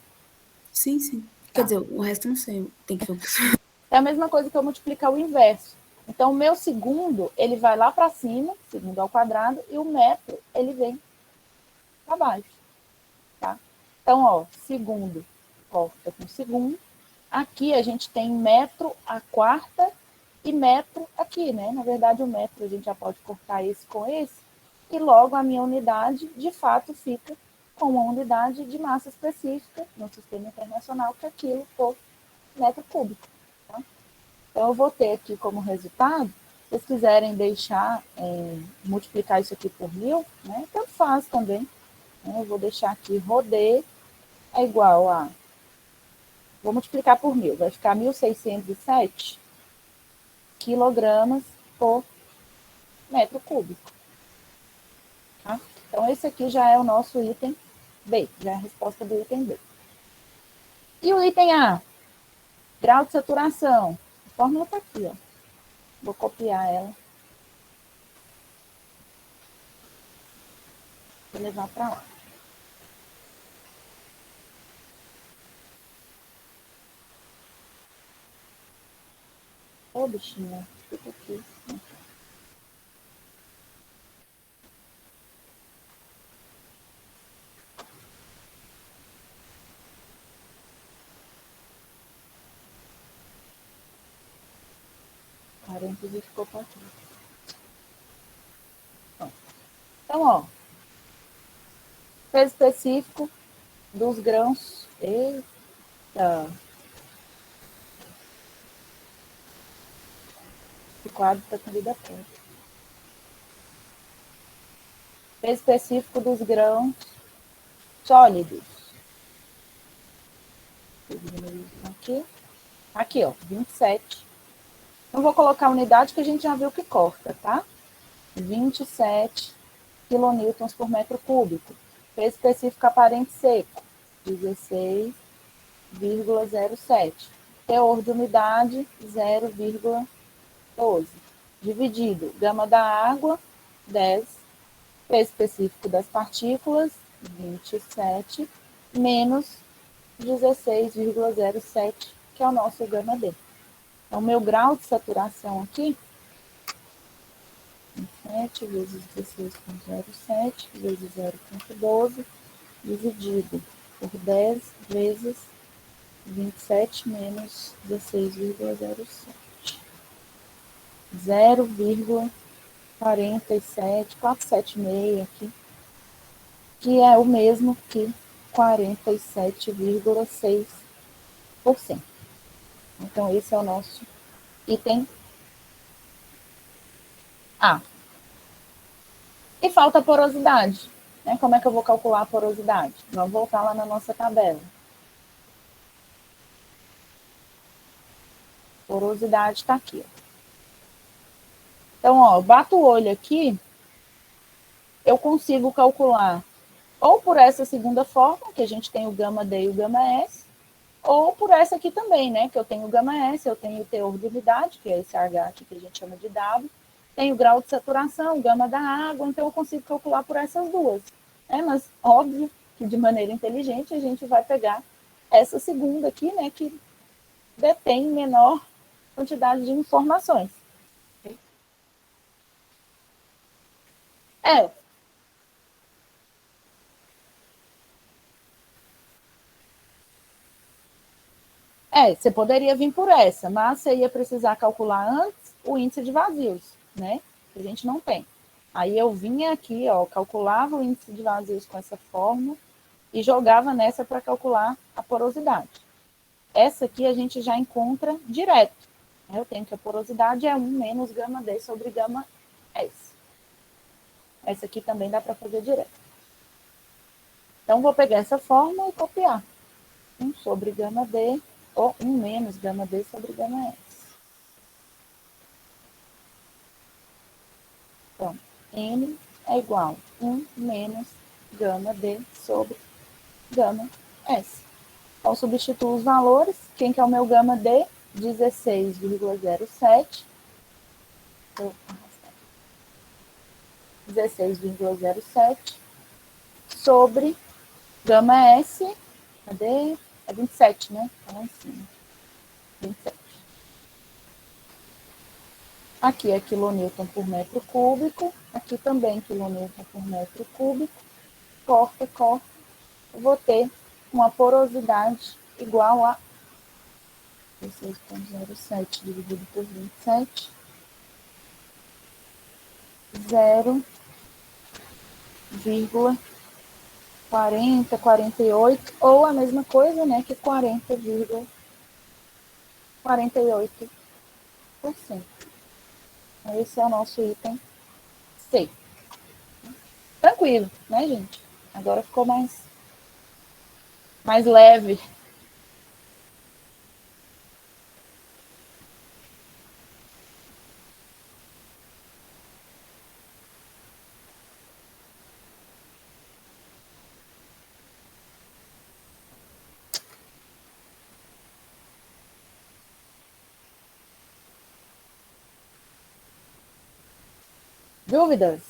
Speaker 5: Sim, sim. Quer dizer, o resto eu não sei. Tem que ver.
Speaker 1: É a mesma coisa que eu multiplicar o inverso. Então, o meu segundo, ele vai lá para cima, segundo ao quadrado, e o metro, ele vem para baixo. Tá? Então, ó, segundo corta com segundo. Aqui a gente tem metro a quarta e metro aqui, né? Na verdade, o metro a gente já pode cortar esse com esse. E logo a minha unidade, de fato, fica com uma unidade de massa específica no sistema internacional, que é quilo por metro cúbico. Tá? Então, eu vou ter aqui como resultado, se vocês quiserem deixar, multiplicar isso aqui por 1000, né? Tanto faz também. Né? Eu vou deixar aqui, rodê, é igual a... Vou multiplicar por 1000, vai ficar 1.607 quilogramas por metro cúbico. Tá? Então, esse aqui já é o nosso item B, já é a resposta do item B. E o item A? Grau de saturação. A fórmula está aqui, ó. Vou copiar ela. Vou levar para lá. Ô, bichinha, fica aqui. Parênteses ficou para aqui. Então, ó. Peso específico dos grãos. Eita. O quadro está com vida própria. Peso específico dos grãos sólidos. Aqui. Aqui, ó, 27. Não vou colocar a unidade que a gente já viu que corta, tá? 27 quilonewtons por metro cúbico. Peso específico aparente seco, 16,07. Teor de umidade, 0,12. Dividido, gama da água, 10. Peso específico das partículas, 27, menos 16,07, que é o nosso gama D. Então, meu grau de saturação aqui, 27 vezes 16,07 vezes 0,12, dividido por 10 vezes 27 menos 16,07. 0,47, 476 aqui, que é o mesmo que 47,6%. Então, esse é o nosso item A. E falta a porosidade. Né? Como é que eu vou calcular a porosidade? Vamos voltar lá na nossa tabela. Porosidade está aqui. Ó. Então, ó, bato o olho aqui, eu consigo calcular ou por essa segunda forma, que a gente tem o gama D e o gama S, ou por essa aqui também, né? Que eu tenho o gama S, eu tenho o teor de umidade, que é esse H aqui que a gente chama de W, tenho o grau de saturação, o gama da água, então eu consigo calcular por essas duas. Né? Mas, óbvio, que de maneira inteligente a gente vai pegar essa segunda aqui, né? Que detém menor quantidade de informações. Você poderia vir por essa, mas você ia precisar calcular antes o índice de vazios, né? Que a gente não tem. Aí eu vinha aqui, ó, calculava o índice de vazios com essa fórmula, e jogava nessa para calcular a porosidade. Essa aqui a gente já encontra direto. Eu tenho que a porosidade é 1 menos gama D sobre gama S. Essa aqui também dá para fazer direto. Então, vou pegar essa fórmula e copiar. 1 sobre gama D, ou 1 menos gama D sobre gama S. Então, N é igual a 1 menos gama D sobre gama S. Então, substituo os valores. Quem que é o meu gama D? 16,07. 16,07 sobre gama S. Cadê? É 27, né? Tá lá em cima. 27. Aqui é quilonewton por metro cúbico. Aqui também quilonewton por metro cúbico. Corta, corta. Eu vou ter uma porosidade igual a 16,07 dividido por 27. 0,40, 48, ou a mesma coisa, né, que 40,48%. Esse é o nosso item C. Tranquilo, né, gente? Agora ficou mais leve. Dúvidas?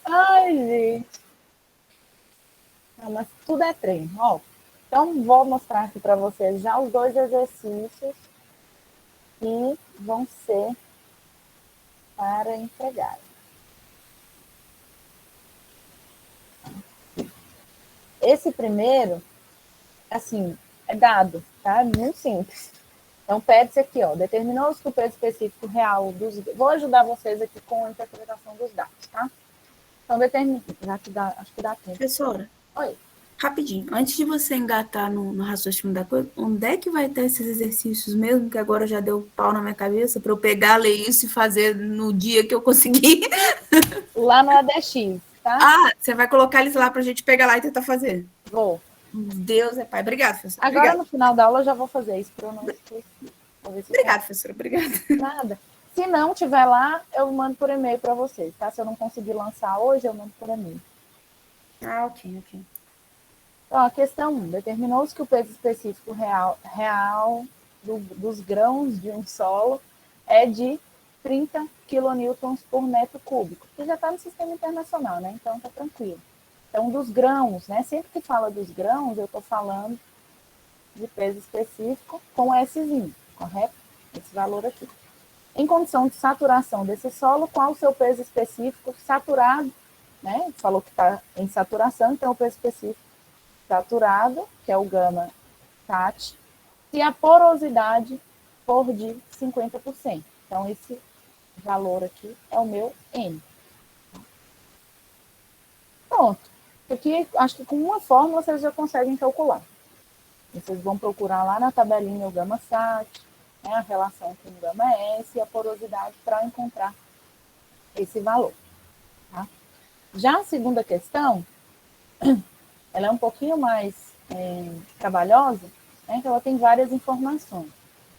Speaker 1: Ai, gente. Não, mas tudo é treino. Ó, então, vou mostrar aqui para vocês já os 2 exercícios que vão ser para entregar. Esse primeiro, assim, é dado, tá? É muito simples. Então, pede-se aqui, ó, determinou-se que o peso específico real dos... Vou ajudar vocês aqui com a interpretação dos dados, tá? Então, já que dá, acho que dá tempo.
Speaker 4: Professora,
Speaker 1: Oi.
Speaker 4: rapidinho, antes de você engatar no raciocínio da coisa, onde é que vai ter esses exercícios mesmo, que agora já deu pau na minha cabeça, para eu pegar, ler isso e fazer no dia que eu conseguir?
Speaker 1: Lá no ADX, tá?
Speaker 4: Ah, você vai colocar eles lá para a gente pegar lá e tentar fazer.
Speaker 1: Vou.
Speaker 4: Deus é pai. Obrigada, professora.
Speaker 1: Agora,
Speaker 4: Obrigada.
Speaker 1: no final da aula, eu já vou fazer isso para eu não esquecer.
Speaker 4: Obrigada, professora. Obrigada.
Speaker 1: Nada. Se não tiver lá, eu mando por e-mail para vocês, tá? Se eu não conseguir lançar hoje, eu mando por e-mail.
Speaker 4: Ah, ok.
Speaker 1: Então, a questão 1. Determinou-se que o peso específico real dos grãos de um solo é de 30 quilonewtons por metro cúbico, que já está no sistema internacional, né? Então, tá tranquilo. Então, dos grãos, né? Sempre que fala dos grãos, eu estou falando de peso específico com Szinho, correto? Esse valor aqui. Em condição de saturação desse solo, qual o seu peso específico saturado, né? Falou que está em saturação, então o peso específico saturado, que é o gama SAT, e a porosidade for de 50%. Então, esse valor aqui é o meu N. Pronto. Aqui, acho que com uma fórmula vocês já conseguem calcular. Vocês vão procurar lá na tabelinha o gama SAT, né, a relação com o gama S e a porosidade para encontrar esse valor. Tá? Já a segunda questão, ela é um pouquinho mais trabalhosa, né, que ela tem várias informações,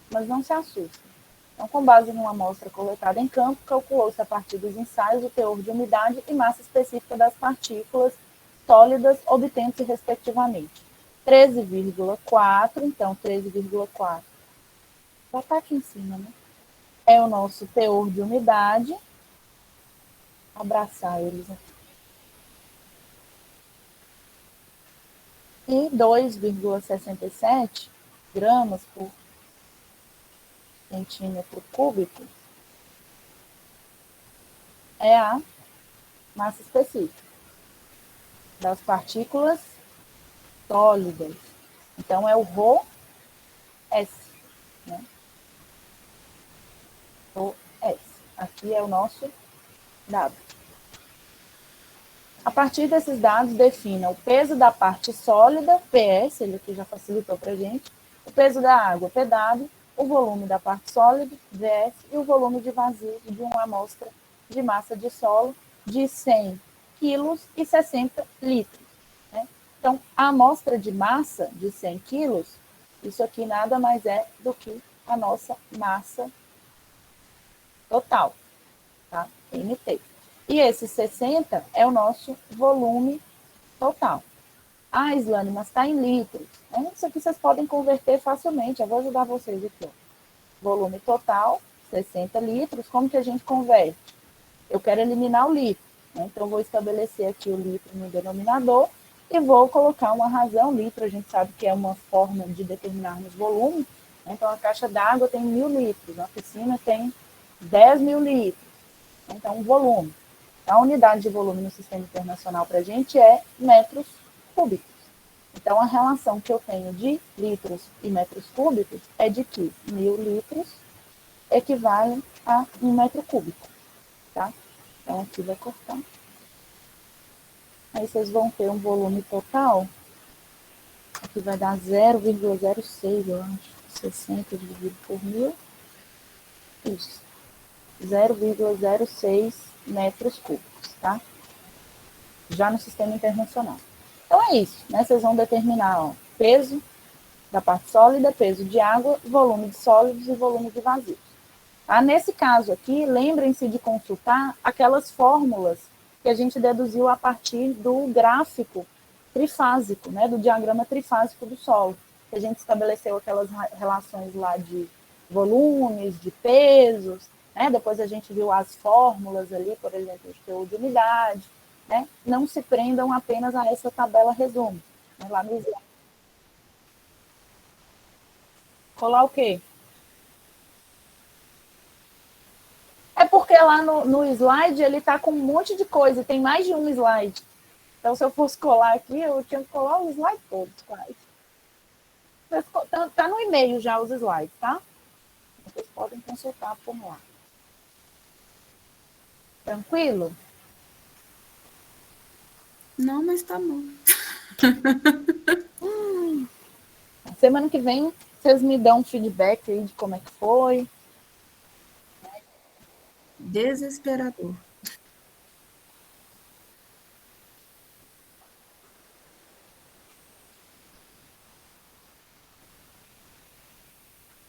Speaker 1: mas não se assustem. Então, com base numa amostra coletada em campo, calculou-se a partir dos ensaios o teor de umidade e massa específica das partículas sólidas, obtendo-se respectivamente 13,4, então 13,4 já está aqui em cima, né? É o nosso teor de umidade. Abraçar eles aqui. E 2,67 gramas por centímetro cúbico é a massa específica das partículas sólidas. Então, é o ρS, né? ρS. Aqui é o nosso dado. A partir desses dados, defina o peso da parte sólida, PS, ele aqui já facilitou para a gente, o peso da água, PW, o volume da parte sólida, VS, e o volume de vazio de uma amostra de massa de solo de 100 quilos e 60 litros. Né? Então, a amostra de massa de 100 quilos, isso aqui nada mais é do que a nossa massa total, tá? NT. E esse 60 é o nosso volume total. Ah, Islane, mas está em litros. Isso aqui vocês podem converter facilmente. Eu vou ajudar vocês aqui. Ó. Volume total, 60 litros. Como que a gente converte? Eu quero eliminar o litro. Né? Então, vou estabelecer aqui o litro no denominador e vou colocar uma razão. Litro, a gente sabe que é uma forma de determinarmos volume. Né? Então, a caixa d'água tem 1.000 litros. A piscina tem 10.000 litros. Então, volume. A unidade de volume no sistema internacional para a gente é metros cúbicos. Então, a relação que eu tenho de litros e metros cúbicos é de que 1.000 litros equivalem a 1 metro cúbico. Tá? Então, aqui vai cortar. Aí, vocês vão ter um volume total. Aqui vai dar 0,06, eu acho. 60 dividido por 1.000. Isso. 0,06 metros cúbicos, tá? Já no sistema internacional. Então é isso, né? Vocês vão determinar ó, peso da parte sólida, peso de água, volume de sólidos e volume de vazios. Tá? Nesse caso aqui, lembrem-se de consultar aquelas fórmulas que a gente deduziu a partir do gráfico trifásico, né? Do diagrama trifásico do solo. Que a gente estabeleceu aquelas relações lá de volumes, de pesos, né? Depois a gente viu as fórmulas ali, por exemplo, de teor de umidade. Né? Não se prendam apenas a essa tabela resumo. Né? Lá no slide. Colar o quê? É porque lá no slide ele está com um monte de coisa, tem mais de um slide. Então, se eu fosse colar aqui, eu tinha que colar o slide todo, quase. Está no e-mail já os slides, tá? Vocês podem consultar por lá. Tranquilo?
Speaker 4: Não, mas tá bom.
Speaker 1: Semana que vem, vocês me dão um feedback aí de como é que foi.
Speaker 4: Desesperador.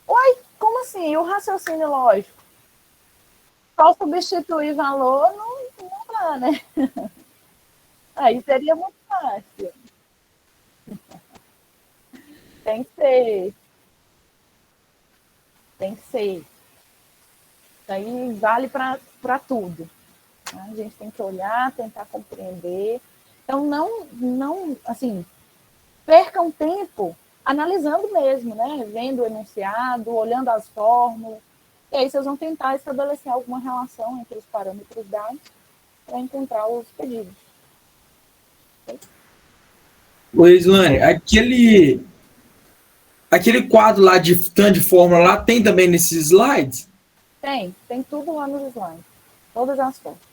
Speaker 1: Oi, como assim? E o raciocínio lógico? Só substituir valor não dá, né? Aí seria muito fácil. Tem que ser. Tem que ser. Isso aí vale para tudo. A gente tem que olhar, tentar compreender. Então, não, assim, percam tempo analisando mesmo, né? Vendo o enunciado, olhando as fórmulas. E aí vocês vão tentar estabelecer alguma relação entre os parâmetros dados para encontrar os pedidos.
Speaker 6: Ô, Islane, aquele quadro lá de tanto de fórmula lá tem também nesses slides?
Speaker 1: Tem tudo lá nos slides. Todas as fórmulas.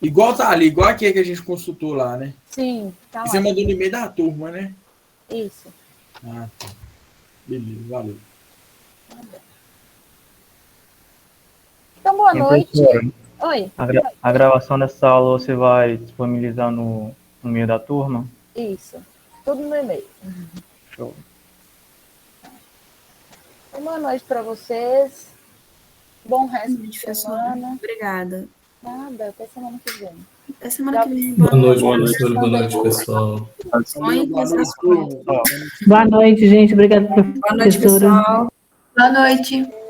Speaker 6: Igual tá ali, igual aquele que a gente consultou lá, né?
Speaker 1: Sim, tá lá.
Speaker 6: Você mandou no e-mail da turma, né?
Speaker 1: Isso.
Speaker 6: Ah, tá. Beleza, valeu.
Speaker 1: Então, boa noite.
Speaker 8: Professora,
Speaker 1: Oi.
Speaker 8: a gravação dessa aula você vai disponibilizar no meio da turma?
Speaker 1: Isso. Tudo no e-mail.
Speaker 8: Show.
Speaker 1: Então, boa noite para vocês. Bom resto de semana.
Speaker 4: Obrigada.
Speaker 1: Nada, até semana que vem.
Speaker 4: Até semana que vem.
Speaker 2: Boa noite, professor. Boa noite, pessoal.
Speaker 8: Ó,
Speaker 7: Boa noite, gente. Obrigada,
Speaker 5: Boa noite,
Speaker 7: professora.
Speaker 5: pessoal.
Speaker 3: Boa noite.